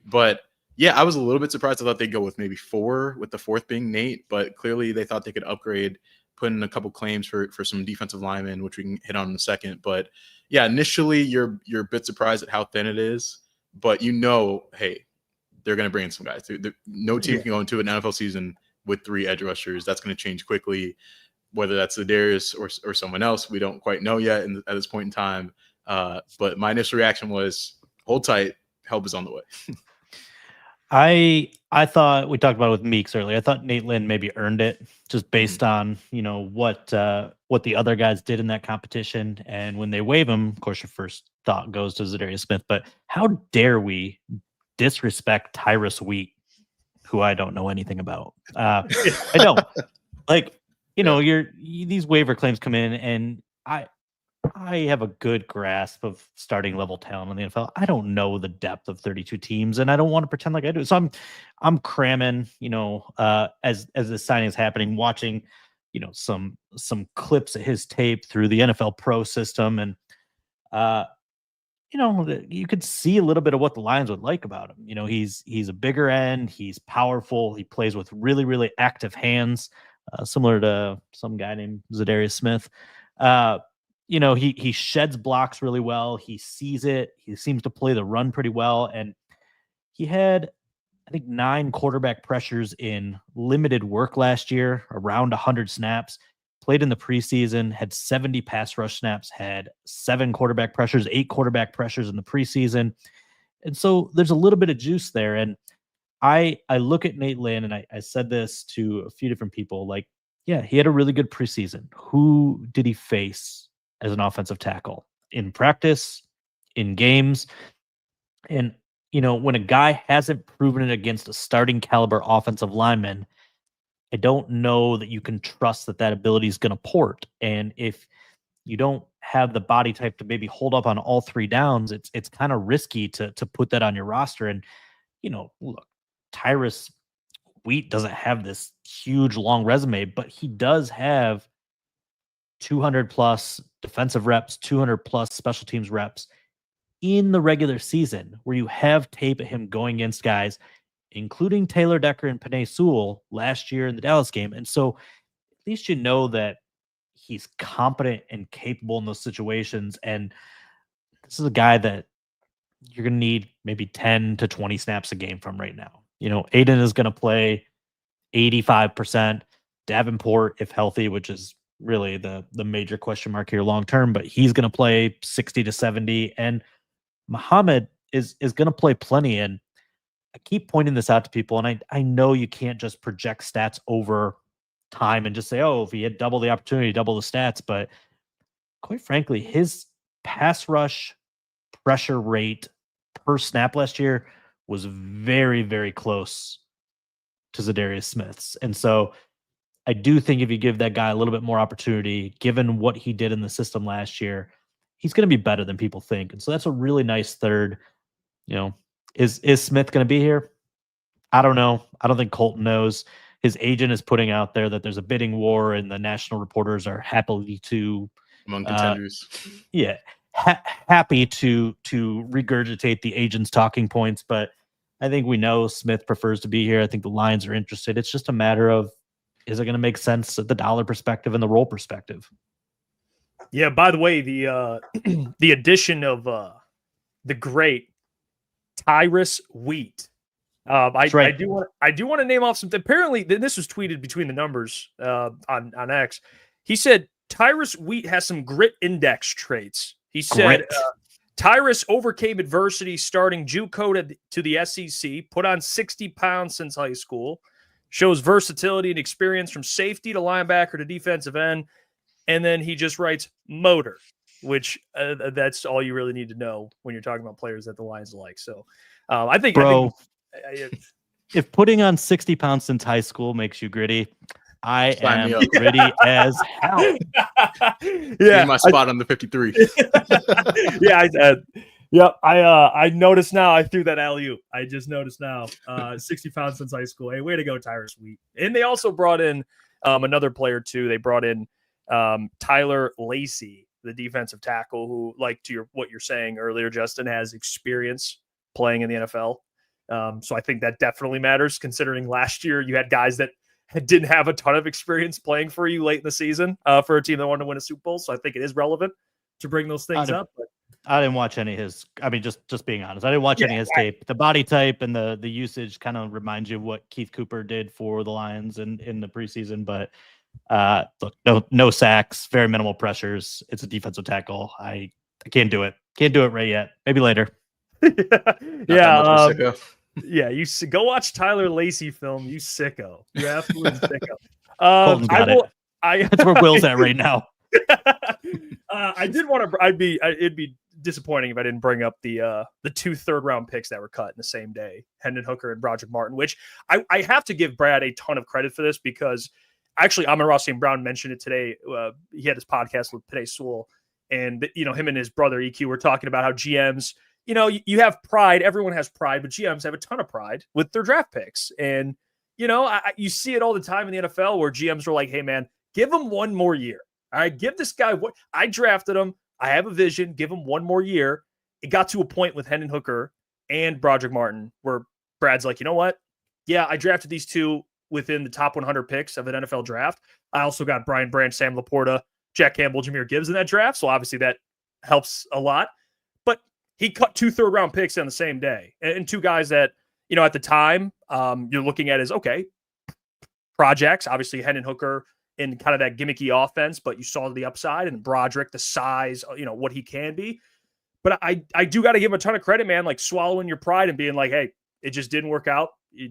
But yeah, I was a little bit surprised. I thought they'd go with maybe 4, with the 4th being Nate, but clearly they thought they could upgrade, put in a couple claims for some defensive linemen, which we can hit on in a second. But yeah, initially you're a bit surprised at how thin it is, but hey, they're going to bring in some guys. No team can go into an NFL season with 3 edge rushers. That's going to change quickly. Whether that's Darius or someone else, we don't quite know yet at this point in time. But my initial reaction was, hold tight, help is on the way. I thought, we talked about it with Meeks earlier, I thought Nate Lynn maybe earned it just based on, what the other guys did in that competition. And when they waive him, of course, your first thought goes to Zadarius Smith. But how dare we disrespect Tyrus Wheat, who I don't know anything about? I don't. Like, these waiver claims come in, and I have a good grasp of starting level talent in the NFL. I don't know the depth of 32 teams, and I don't want to pretend like I do. So I'm cramming, as this signing is happening, watching, some clips of his tape through the NFL Pro system, and you could see a little bit of what the Lions would like about him. He's a bigger end, he's powerful, he plays with really, really active hands, similar to some guy named Zadarius Smith. He sheds blocks really well. He sees it. He seems to play the run pretty well. And he had, I think, 9 quarterback pressures in limited work last year, around 100 snaps. Played in the preseason, had 70 pass rush snaps, had 7 quarterback pressures, 8 quarterback pressures in the preseason. And so there's a little bit of juice there. And I look at Nate Lynn, and I said this to a few different people, like, yeah, he had a really good preseason. Who did he face as an offensive tackle in practice, in games? And, when a guy hasn't proven it against a starting caliber offensive lineman, I don't know that you can trust that ability is going to port. And if you don't have the body type to maybe hold up on all 3 downs, it's kind of risky to put that on your roster. And, look, Tyrus Wheat doesn't have this huge long resume, but he does have 200 plus defensive reps, 200 plus special teams reps in the regular season, where you have tape of him going against guys, including Taylor Decker and Penei Sewell last year in the Dallas game. And so at least that he's competent and capable in those situations. And this is a guy that you're going to need maybe 10 to 20 snaps a game from right now. Aiden is going to play 85%. Davenport, if healthy, which is really the major question mark here long term, but he's going to play 60 to 70. And Muhammad is going to play plenty. And I keep pointing this out to people, and I know you can't just project stats over time and just say, oh, if he had double the opportunity, double the stats. But quite frankly, his pass rush pressure rate per snap last year was very, very close to Zadarius Smith's. And so I do think if you give that guy a little bit more opportunity, given what he did in the system last year, he's going to be better than people think. And so that's a really nice third. Is Smith going to be here? I don't know. I don't think Colton knows. His agent is putting out there that there's a bidding war, and the national reporters are happily to among contenders. Happy to regurgitate the agent's talking points, but I think we know Smith prefers to be here. I think the Lions are interested. It's just a matter of, is it going to make sense at the dollar perspective and the role perspective? Yeah. By the way, the the addition of the great Tyrus Wheat. I do want to name off something. Apparently, this was tweeted between the numbers on X. He said Tyrus Wheat has some grit index traits. He said Tyrus overcame adversity starting JUCO to the SEC, put on 60 pounds since high school, shows versatility and experience from safety to linebacker to defensive end. And then he just writes motor, which that's all you really need to know when you're talking about players that the Lions like. So I think, if putting on 60 pounds since high school makes you gritty, I am gritty as hell. Yeah, my spot on the 53. I noticed now. I threw that alley-oop. I just noticed now. 60 pounds since high school. Hey, way to go, Tyrus Wheat. And they also brought in another player too. They brought in Tyler Lacey, the defensive tackle, who, like what you're saying earlier, Justin, has experience playing in the NFL. So I think that definitely matters, considering last year you had guys that didn't have a ton of experience playing for you late in the season for a team that wanted to win a Super Bowl. So I think it is relevant to bring those things up. But I didn't watch any of his. I mean, just being honest, I didn't watch any of his tape. The body type and the usage kind of reminds you of what Keith Cooper did for the Lions in the preseason. But look, no sacks, very minimal pressures. It's a defensive tackle. I can't do it. Can't do it right yet. Maybe later. Yeah. You go watch Tyler Lacey film. You sicko. You absolute sicko. Colton's got it. That's where Will's at right now. I did want to. It'd be disappointing if I didn't bring up the 2 third-round picks that were cut in the same day, Hendon Hooker and Broderick Martin. Which I have to give Brad a ton of credit for this, because actually Amon-Ra St. Brown mentioned it today. He had his podcast with Penei Sewell, and him and his brother EQ were talking about how GMs. You have pride. Everyone has pride, but GMs have a ton of pride with their draft picks. And, you see it all the time in the NFL where GMs are like, hey, man, give him one more year. All right, give this guy what I drafted him. I have a vision. Give him one more year. It got to a point with Hendon Hooker and Broderick Martin where Brad's like, you know what? Yeah, I drafted these two within the top 100 picks of an NFL draft. I also got Brian Branch, Sam Laporta, Jack Campbell, Jahmyr Gibbs in that draft. So obviously that helps a lot. But he cut 2 third-round picks on the same day. And 2 guys that, at the time, you're looking at as, okay, projects. Obviously, Hendon Hooker in kind of that gimmicky offense, but you saw the upside, and Broderick, the size, what he can be. But I do got to give him a ton of credit, man, like swallowing your pride and being like, hey, it just didn't work out.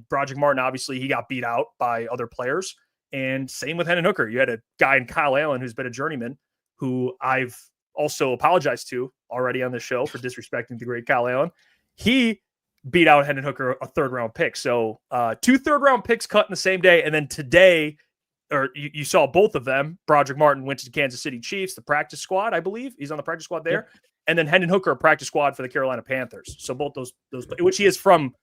Broderick Martin, obviously, he got beat out by other players. And same with Hendon Hooker. You had a guy in Kyle Allen who's been a journeyman, who I've also apologized to already on the show for disrespecting the great Kyle Allen. He beat out Hendon Hooker, a 3rd-round pick. So 2 third-round picks cut in the same day. And then today, or you saw both of them. Broderick Martin went to the Kansas City Chiefs, the practice squad, I believe. He's on the practice squad there. Yep. And then Hendon Hooker, a practice squad for the Carolina Panthers. So both those, which he is from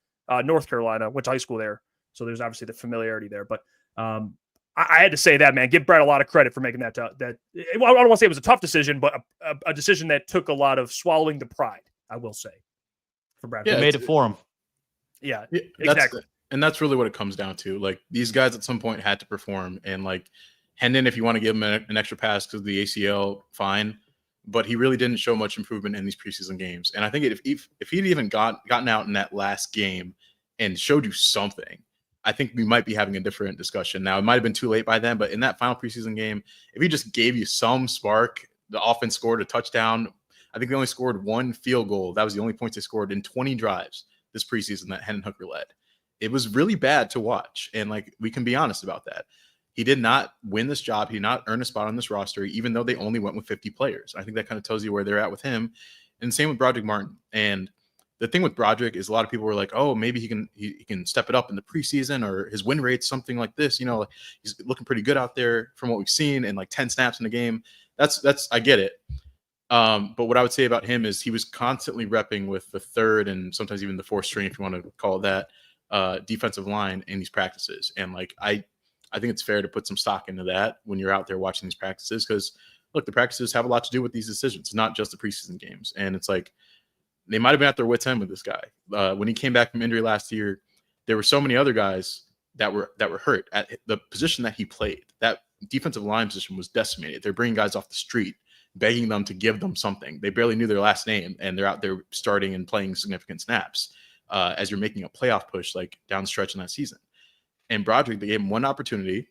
North Carolina, went to high school there. So there's obviously the familiarity there. But I had to say that, man. Give Brad a lot of credit for making that. Well, I don't want to say it was a tough decision, but a decision that took a lot of swallowing the pride, I will say, for Brad. Yeah, made it for him. Yeah, exactly. And that's really what it comes down to. Like, these guys at some point had to perform. And like Hendon, if you want to give him an extra pass because of the ACL, fine. But he really didn't show much improvement in these preseason games. And I think if he'd even gotten out in that last game and showed you something, I think we might be having a different discussion. Now, it might have been too late by then, but in that final preseason game, if he just gave you some spark, the offense scored a touchdown. I think they only scored 1 field goal. That was the only points they scored in 20 drives this preseason that Hendon Hooker led. It was really bad to watch. And like, we can be honest about that. He did not win this job. He did not earn a spot on this roster, even though they only went with 50 players. I think that kind of tells you where they're at with him. And same with Broderick Martin. And the thing with Broderick is a lot of people were like, oh, maybe he can step it up in the preseason, or his win rate's something like this. Like, he's looking pretty good out there from what we've seen, and like 10 snaps in the game. That's I get it. But what I would say about him is he was constantly repping with the 3rd and sometimes even the 4th string, if you want to call it that, defensive line in these practices. And like, I think it's fair to put some stock into that when you're out there watching these practices, because look, the practices have a lot to do with these decisions. It's not just the preseason games. And it's like, they might have been at their wits' end with this guy. When he came back from injury last year, there were so many other guys that were hurt at the position that he played. That defensive line position was decimated. They're bringing guys off the street, begging them to give them something. They barely knew their last name, and they're out there starting and playing significant snaps as you're making a playoff push like down the stretch in that season. And Broderick, they gave him 1 opportunity,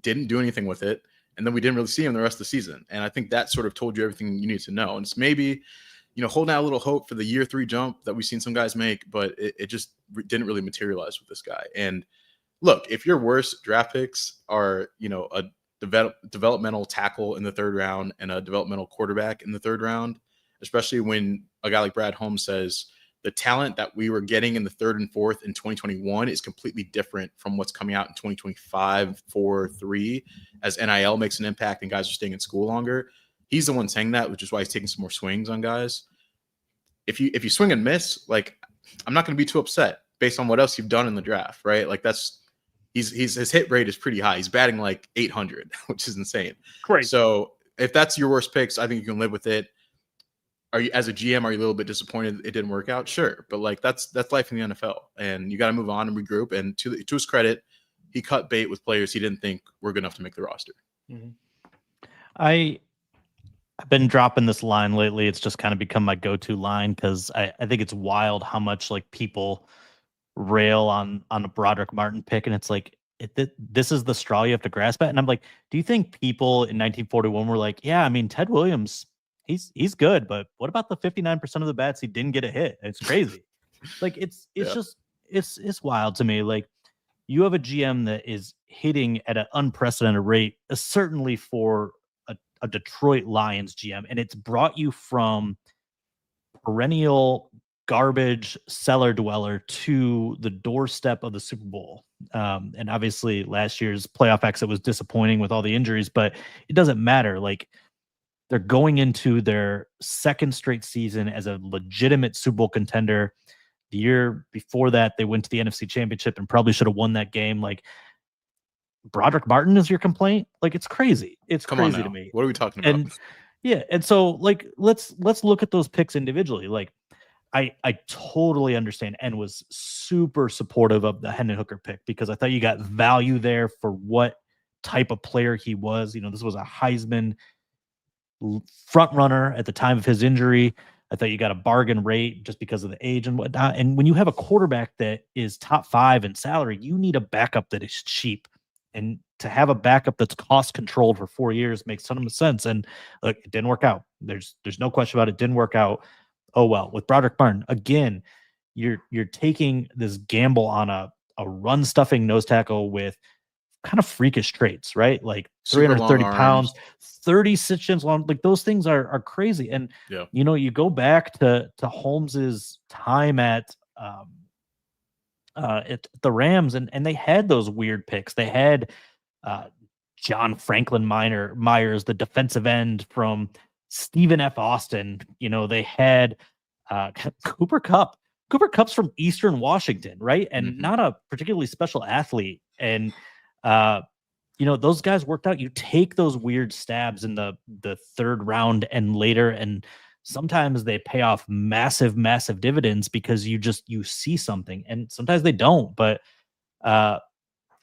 didn't do anything with it, and then we didn't really see him the rest of the season. And I think that sort of told you everything you need to know. And it's maybe, holding out a little hope for the year 3 jump that we've seen some guys make, but it just didn't really materialize with this guy. And look, if your worst draft picks are, a developmental tackle in the 3rd round and a developmental quarterback in the 3rd round, especially when a guy like Brad Holmes says the talent that we were getting in the 3rd and 4th in 2021 is completely different from what's coming out in 2025, 4, 3, as NIL makes an impact and guys are staying in school longer. He's the one saying that, which is why he's taking some more swings on guys. If you swing and miss, like, I'm not going to be too upset based on what else you've done in the draft, right? Like, that's his hit rate is pretty high. He's batting like 800, which is insane. Great. So if that's your worst picks, I think you can live with it. Are you, as a GM, are you a little bit disappointed it didn't work out? Sure, but like that's life in the NFL, and you got to move on and regroup. And to his credit, he cut bait with players he didn't think were good enough to make the roster. Mm-hmm. I've been dropping this line lately. It's just kind of become my go-to line because I think it's wild how much like people rail on a Broderick Martin pick, and it's like this is the straw you have to grasp at. And I'm like, do you think people in 1941 were like, yeah, I mean Ted Williams, he's good, but what about the 59% of the bats he didn't get a hit? It's crazy. Like it's just it's wild to me. Like you have a GM that is hitting at an unprecedented rate, certainly for a Detroit Lions GM, and it's brought you from perennial garbage cellar dweller to the doorstep of the Super Bowl. And obviously last year's playoff exit was disappointing with all the injuries, but it doesn't matter. Like they're going into their second straight season as a legitimate Super Bowl contender. The year before that, they went to the NFC Championship and probably should have won that game. Like Broderick Martin is your complaint? Like it's crazy. It's crazy to me. What are we talking about? And yeah, and so like let's look at those picks individually. Like I totally understand and was super supportive of the Hendon Hooker pick because I thought you got value there for what type of player he was. You know, this was a Heisman front runner at the time of his injury. I thought you got a bargain rate just because of the age and whatnot. And when you have a quarterback that is top 5 in salary, you need a backup that is cheap. And to have a backup that's cost controlled for 4 years makes a ton of sense. And look, it didn't work out. There's no question about it. It didn't work out. Oh well. With Broderick Martin, again, you're taking this gamble on a run stuffing nose tackle with kind of freakish traits, right? Like 330 pounds, 36 inches long. Like those things are crazy. And you know, you go back to Holmes's time at the Rams, and they had those weird picks. They had John Franklin Myers, the defensive end from Stephen F. Austin. You know, they had Cooper Kupp. Cooper Kupp's from Eastern Washington, right? And not a particularly special athlete. And you know, those guys worked out. You take those weird stabs in the third round and later, and sometimes they pay off massive dividends because you see something, and sometimes they don't. But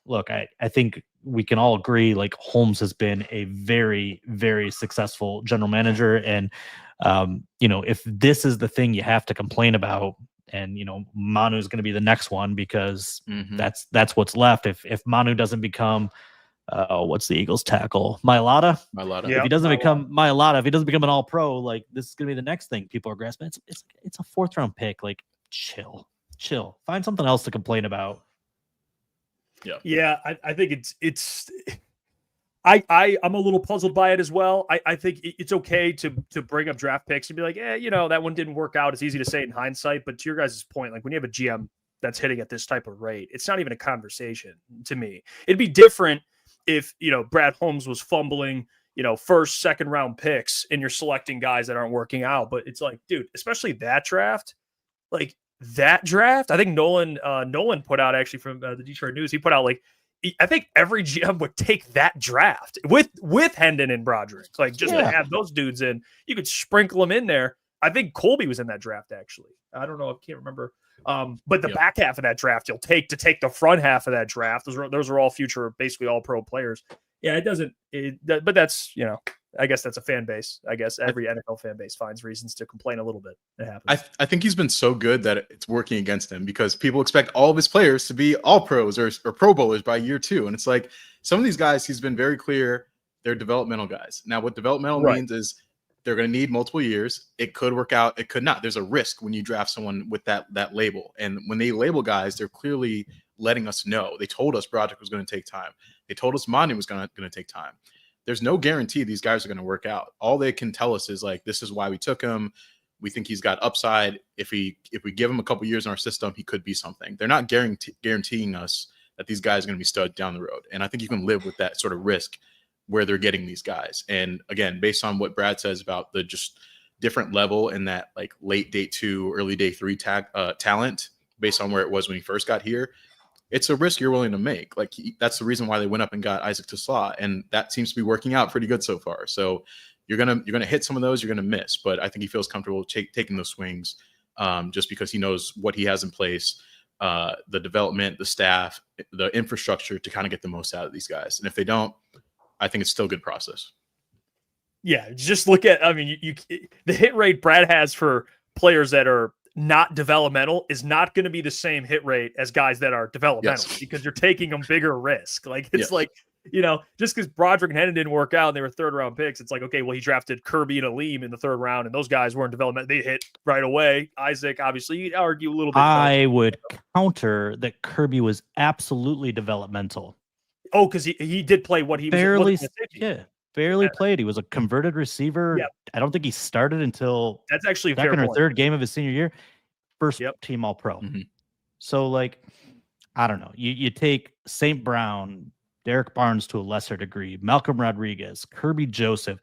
look, I think we can all agree like Holmes has been a very, very successful general manager. And you know, if this is the thing you have to complain about, and you know, Manu is going to be the next one because that's what's left. If Manu doesn't become what's the Eagles tackle? Mailata. Yeah, if he doesn't become Mailata, if he doesn't become an all-pro, like this is gonna be the next thing people are grasping. It's a 4th round pick. Like chill. Find something else to complain about. Yeah. I think I'm a little puzzled by it as well. I think it's okay to bring up draft picks and be like, you know, that one didn't work out. It's easy to say in hindsight, but to your guys' point, like when you have a GM that's hitting at this type of rate, it's not even a conversation to me. It'd be different if, you know, Brad Holmes was fumbling, you know, 1st, 2nd round picks and you're selecting guys that aren't working out. But it's like, dude, especially that draft, I think Nolan put out actually from the Detroit News. He put out like, I think every GM would take that draft with Hendon and Broderick, like just to have those dudes in. You could sprinkle them in there. I think Colby was in that draft actually. I don't know. I can't remember. But the back half of that draft you'll take to take the front half of that draft. Those are all future, basically all pro players. Yeah, but that's, you know, I guess that's a fan base. I guess every NFL fan base finds reasons to complain a little bit. It happens. I think he's been so good that it's working against him because people expect all of his players to be all pros or pro bowlers by year 2. And it's like some of these guys, he's been very clear, they're developmental guys. Now what developmental means is they're going to need multiple years. It could work out. It could not. There's a risk when you draft someone with that label. And when they label guys, they're clearly letting us know. They told us Broderick was going to take time. They told us Manu was going to take time. There's no guarantee these guys are going to work out. All they can tell us is like, this is why we took him. We think he's got upside. If we give him a couple years in our system, he could be something. They're not guaranteeing us that these guys are going to be studs down the road. And I think you can live with that sort of risk where they're getting these guys. And again, based on what Brad says about the just different level in that like late day 2, early day 3 talent, based on where it was when he first got here, it's a risk you're willing to make. Like that's the reason why they went up and got Isaac Toussaint, and that seems to be working out pretty good so far. So you're gonna hit some of those, you're gonna miss, but I think he feels comfortable taking those swings, just because he knows what he has in place, the development, the staff, the infrastructure to kind of get the most out of these guys. And if they don't, I think it's still a good process. Yeah, just look at. I mean, the hit rate Brad has for players that are not developmental is not going to be the same hit rate as guys that are developmental, Yes. because you're taking a bigger risk. Like it's Yes. like, just because Broderick and Hennon didn't work out and they were third round picks, it's like, okay, well, he drafted Kirby and Aleem in the third round, and those guys weren't developmental. They hit right away. Isaac, obviously, you'd argue a little bit. I would counter that Kirby was absolutely developmental. Oh, because he did play what he barely, was. Barely played. He was a converted receiver. Yep. I don't think he started until that's actually second or third game of his senior year. First team All Pro. Mm-hmm. So, like, I don't know. You take St. Brown, Derek Barnes to a lesser degree, Malcolm Rodriguez, Kirby Joseph,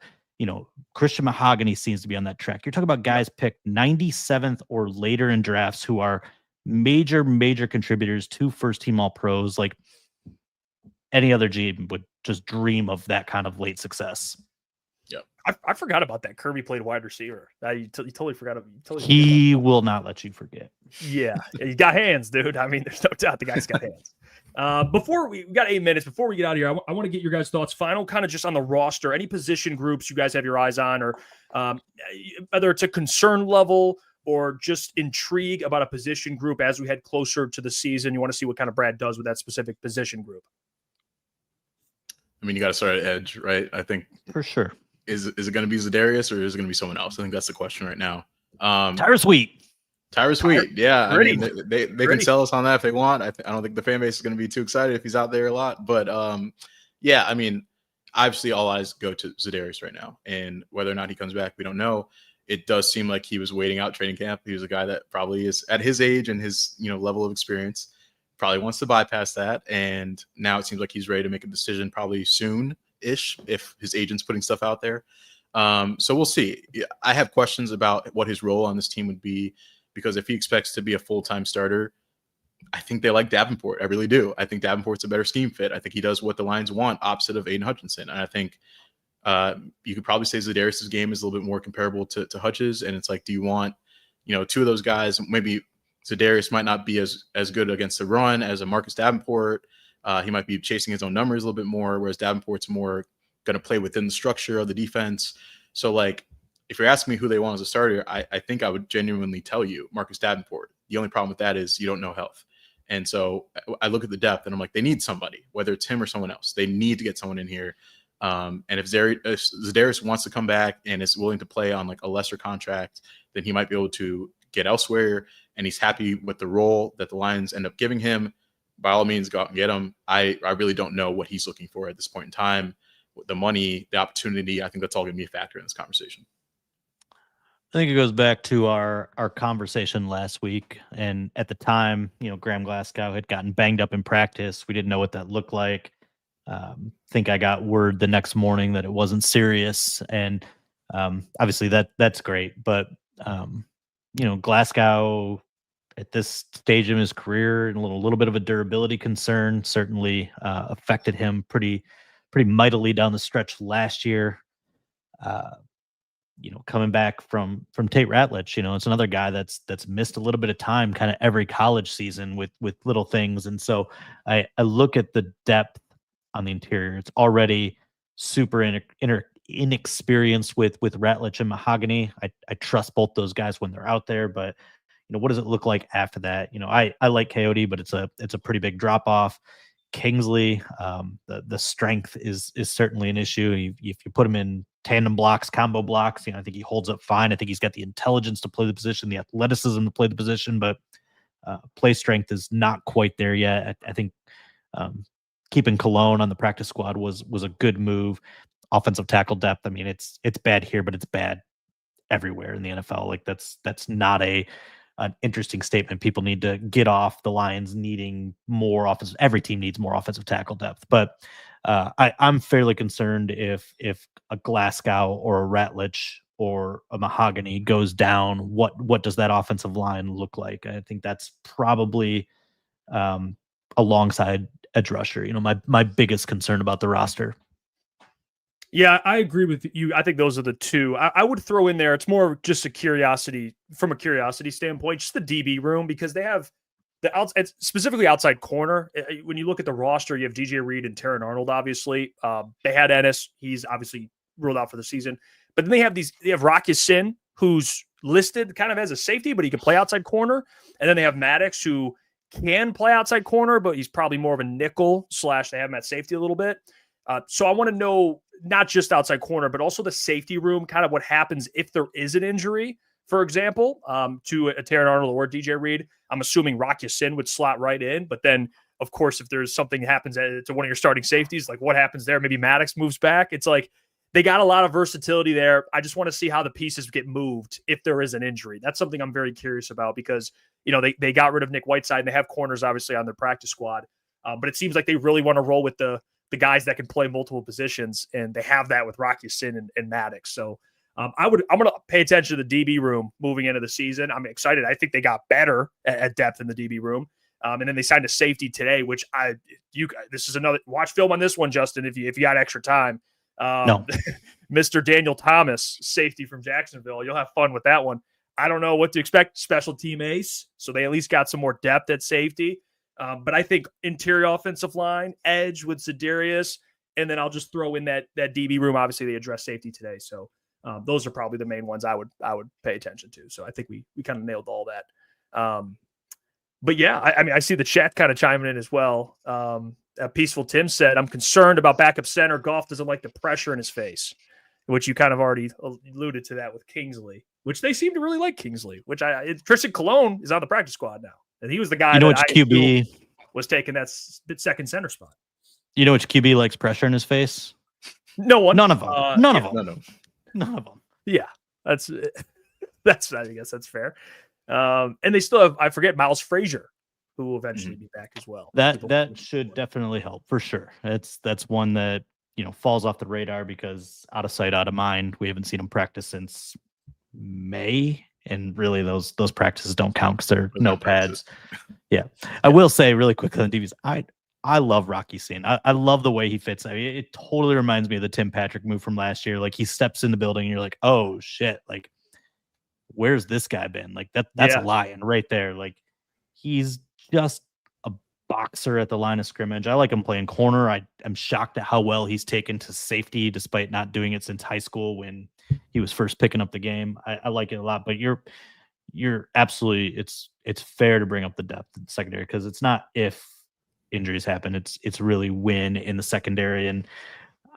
Christian Mahogany seems to be on that track. You're talking about guys picked 97th or later in drafts who are major contributors to first team All Pros. Like, any other GM would just dream of that kind of late success. Yeah, I forgot about that. Kirby played wide receiver. You totally forgot. He will not let you forget. Yeah, he got hands, dude. I mean, there's no doubt the guy's got hands. Before we got 8 minutes. Before we get out of here, I want to get your guys' thoughts. Final, kind of just on the roster. Any position groups you guys have your eyes on, or whether it's a concern level or just intrigue about a position group as we head closer to the season. You want to see what kind of Brad does with that specific position group. I mean, you got to start at edge, right? I think for sure. Is it going to be Zadarius or is it going to be someone else? I think that's the question right now. Tyrus Wheat. Yeah. I mean, they can sell us on that if they want. I don't think the fan base is going to be too excited if he's out there a lot. But yeah, I mean, obviously all eyes go to Zadarius right now. And whether or not he comes back, we don't know. It does seem like he was waiting out training camp. He was a guy that probably is at his age and his level of experience, probably wants to bypass that. And now it seems like he's ready to make a decision probably soon-ish if his agent's putting stuff out there. So we'll see. I have questions about what his role on this team would be, because if he expects to be a full-time starter, I think they like Davenport. I really do. I think Davenport's a better scheme fit. I think he does what the Lions want opposite of Aiden Hutchinson. And I think you could probably say Zadarius' game is a little bit more comparable to Hutch's. And it's like, do you want, two of those guys? Maybe Zadarius might not be as good against the run as a Marcus Davenport. He might be chasing his own numbers a little bit more, whereas Davenport's more going to play within the structure of the defense. So, like, if you're asking me who they want as a starter, I think I would genuinely tell you Marcus Davenport. The only problem with that is you don't know health. And so I look at the depth and I'm like, they need somebody, whether it's him or someone else. They need to get someone in here. And if Zadarius wants to come back and is willing to play on like a lesser contract, then he might be able to get elsewhere. And he's happy with the role that the Lions end up giving him. By all means, go out and get him. I really don't know what he's looking for at this point in time. The money, the opportunity, I think that's all going to be a factor in this conversation. I think it goes back to our conversation last week. And at the time, Graham Glasgow had gotten banged up in practice. We didn't know what that looked like. Think I got word the next morning that it wasn't serious. And obviously that's great. But, Glasgow at this stage in his career, and a little bit of a durability concern, certainly affected him pretty mightily down the stretch last year. Coming back from Tate Ratledge, it's another guy that's missed a little bit of time kind of every college season with little things. And so I look at the depth on the interior. It's already super inexperienced with Ratledge and Mahogany. I trust both those guys when they're out there, but what does it look like after that? I like Coyote, but it's a pretty big drop off. Kingsley, the strength is certainly an issue. If you put him in tandem blocks, combo blocks, I think he holds up fine. I think he's got the intelligence to play the position, the athleticism to play the position, but play strength is not quite there yet. I think keeping Cologne on the practice squad was a good move. Offensive tackle depth, I mean, it's bad here, but it's bad everywhere in the NFL. Like that's not an interesting statement. People need to get off the Lions needing more offensive. Every team needs more offensive tackle depth, but I'm fairly concerned if a Glasgow or a Ratledge or a Mahogany goes down, what does that offensive line look like? I think that's probably alongside edge rusher. My biggest concern about the roster. Yeah, I agree with you. I think those are the two. I would throw in there. It's more just a curiosity from a curiosity standpoint, just the DB room, because they have it's specifically outside corner. When you look at the roster, you have DJ Reed and Terran Arnold. Obviously, they had Ennis. He's obviously ruled out for the season. But then they have Rocky Sin, who's listed kind of as a safety, but he can play outside corner. And then they have Maddox, who can play outside corner, but he's probably more of a nickel / they have him at safety a little bit. So I want to know not just outside corner, but also the safety room, kind of what happens if there is an injury, for example, to a Terran Arnold or DJ Reed. I'm assuming Rocky Sin would slot right in. But then, of course, if there's something that happens to one of your starting safeties, like what happens there? Maybe Maddox moves back. It's like they got a lot of versatility there. I just want to see how the pieces get moved if there is an injury. That's something I'm very curious about because, they got rid of Nick Whiteside and they have corners, obviously, on their practice squad. But it seems like they really want to roll with the guys that can play multiple positions, and they have that with Rocky Sin and Maddox. So I'm going to pay attention to the DB room moving into the season. I'm excited. I think they got better at depth in the DB room. And then they signed a safety today, which this is another watch film on this one, Justin, if you got extra time. No. Mr. Daniel Thomas, safety from Jacksonville. You'll have fun with that one. I don't know what to expect. Special team ace. So they at least got some more depth at safety. But I think interior offensive line, edge with Za'Darius, and then I'll just throw in that DB room. Obviously, they addressed safety today, so those are probably the main ones I would pay attention to. So I think we kind of nailed all that. But yeah, I see the chat kind of chiming in as well. Peaceful Tim said, "I'm concerned about backup center. Goff doesn't like the pressure in his face," which you kind of already alluded to that with Kingsley, which they seem to really like Kingsley. Which Tristan Colon is on the practice squad now. And he was the guy which that QB was taking that second center spot. You know which QB likes pressure in his face? No one. None of them. None of them. None of them. Yeah, that's I guess that's fair. And they still have, I forget, Miles Frazier, who will eventually be back as well. That should definitely help for sure. That's one that falls off the radar because out of sight, out of mind. We haven't seen him practice since May. And really, those practices don't count because they're no pads. Yeah. I will say really quickly on DBs, I love Rocky Sin. I love the way he fits. I mean, it totally reminds me of the Tim Patrick move from last year. Like he steps in the building and you're like, oh shit, like where's this guy been? Like that's a lion right there. Like he's just a boxer at the line of scrimmage. I like him playing corner. I'm shocked at how well he's taken to safety despite not doing it since high school when he was first picking up the game. I like it a lot, but you're absolutely, it's fair to bring up the depth in the secondary because it's not if injuries happen, it's really when in the secondary, and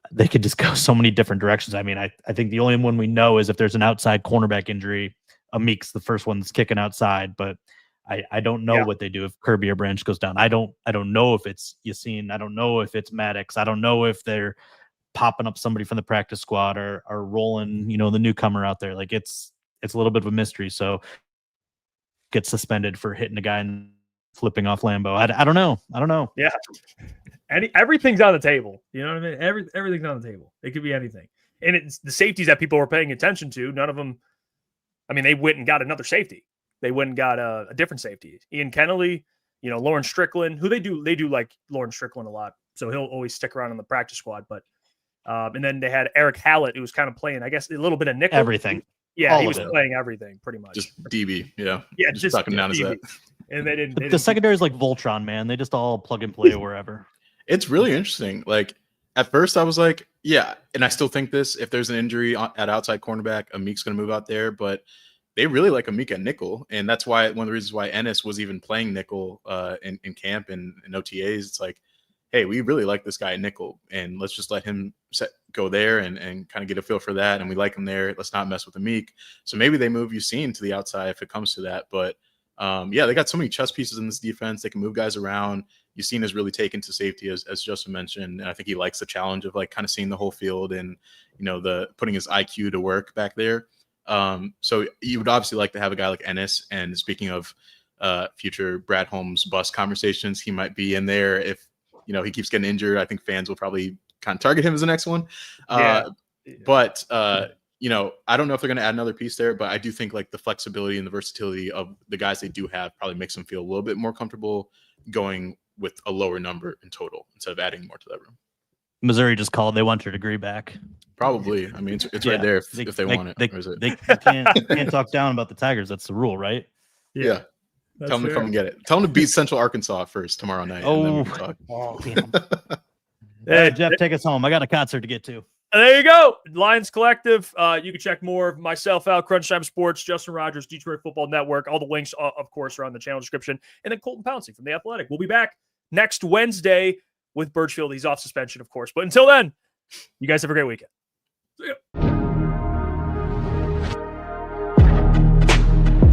they could just go so many different directions. I mean, I think the only one we know is if there's an outside cornerback injury, Amik's the first one that's kicking outside, but I don't know what they do if Kirby or Branch goes down. I don't know if it's Yassine. I don't know if it's Maddox. I don't know if they're popping up somebody from the practice squad or rolling, the newcomer out there. Like it's a little bit of a mystery. So get suspended for hitting a guy and flipping off Lambeau. I don't know. Yeah. Everything's on the table. You know what I mean? Everything's on the table. It could be anything. And it's the safeties that people were paying attention to. None of them, they went and got another safety. They went and got a different safety. Ian Kennelly, Lauren Strickland, who they do like Lauren Strickland a lot. So he'll always stick around on the practice squad. But and then they had Eric Hallett, who was kind of playing, I guess, a little bit of nickel. Everything. Yeah, he was playing everything pretty much. Just DB, yeah. Yeah, just sucking down his head. And they didn't. The secondary is like Voltron, man. They just all plug and play wherever. It's really interesting. Like at first, I was like, yeah, and I still think this. If there's an injury at outside cornerback, Amik's going to move out there, but they really like Amik at nickel, and that's why one of the reasons why Ennis was even playing nickel in camp and in OTAs. It's like, hey, we really like this guy at nickel, and let's just let him go there and kind of get a feel for that. And we like him there. Let's not mess with Amik. So maybe they move Yassine to the outside if it comes to that. But yeah, they got so many chess pieces in this defense. They can move guys around. Yassine has really taken to safety, as Justin mentioned. And I think he likes the challenge of like kind of seeing the whole field and, the putting his IQ to work back there. So you would obviously like to have a guy like Ennis. And speaking of future Brad Holmes bust conversations, he might be in there if, he keeps getting injured. I think fans will probably kind of target him as the next one. But, I don't know if they're going to add another piece there, but I do think like the flexibility and the versatility of the guys they do have probably makes them feel a little bit more comfortable going with a lower number in total instead of adding more to that room. Missouri just called. They want your degree back. Probably. I mean, it's right there if they want it. They, Or is it? they can't talk down about the Tigers. That's the rule, right? Yeah. Tell them to come and get it. Tell them to beat Central Arkansas first tomorrow night. And then we can talk. Damn. Hey, Jeff, take us home. I got a concert to get to. There you go. Lions Collective. You can check more of myself out, Crunch Time Sports, Justin Rogers, Detroit Football Network. All the links, of course, are on the channel description. And then Colton Pouncey from The Athletic. We'll be back next Wednesday with Birchfield. He's off suspension, of course. But until then, you guys have a great weekend. See ya.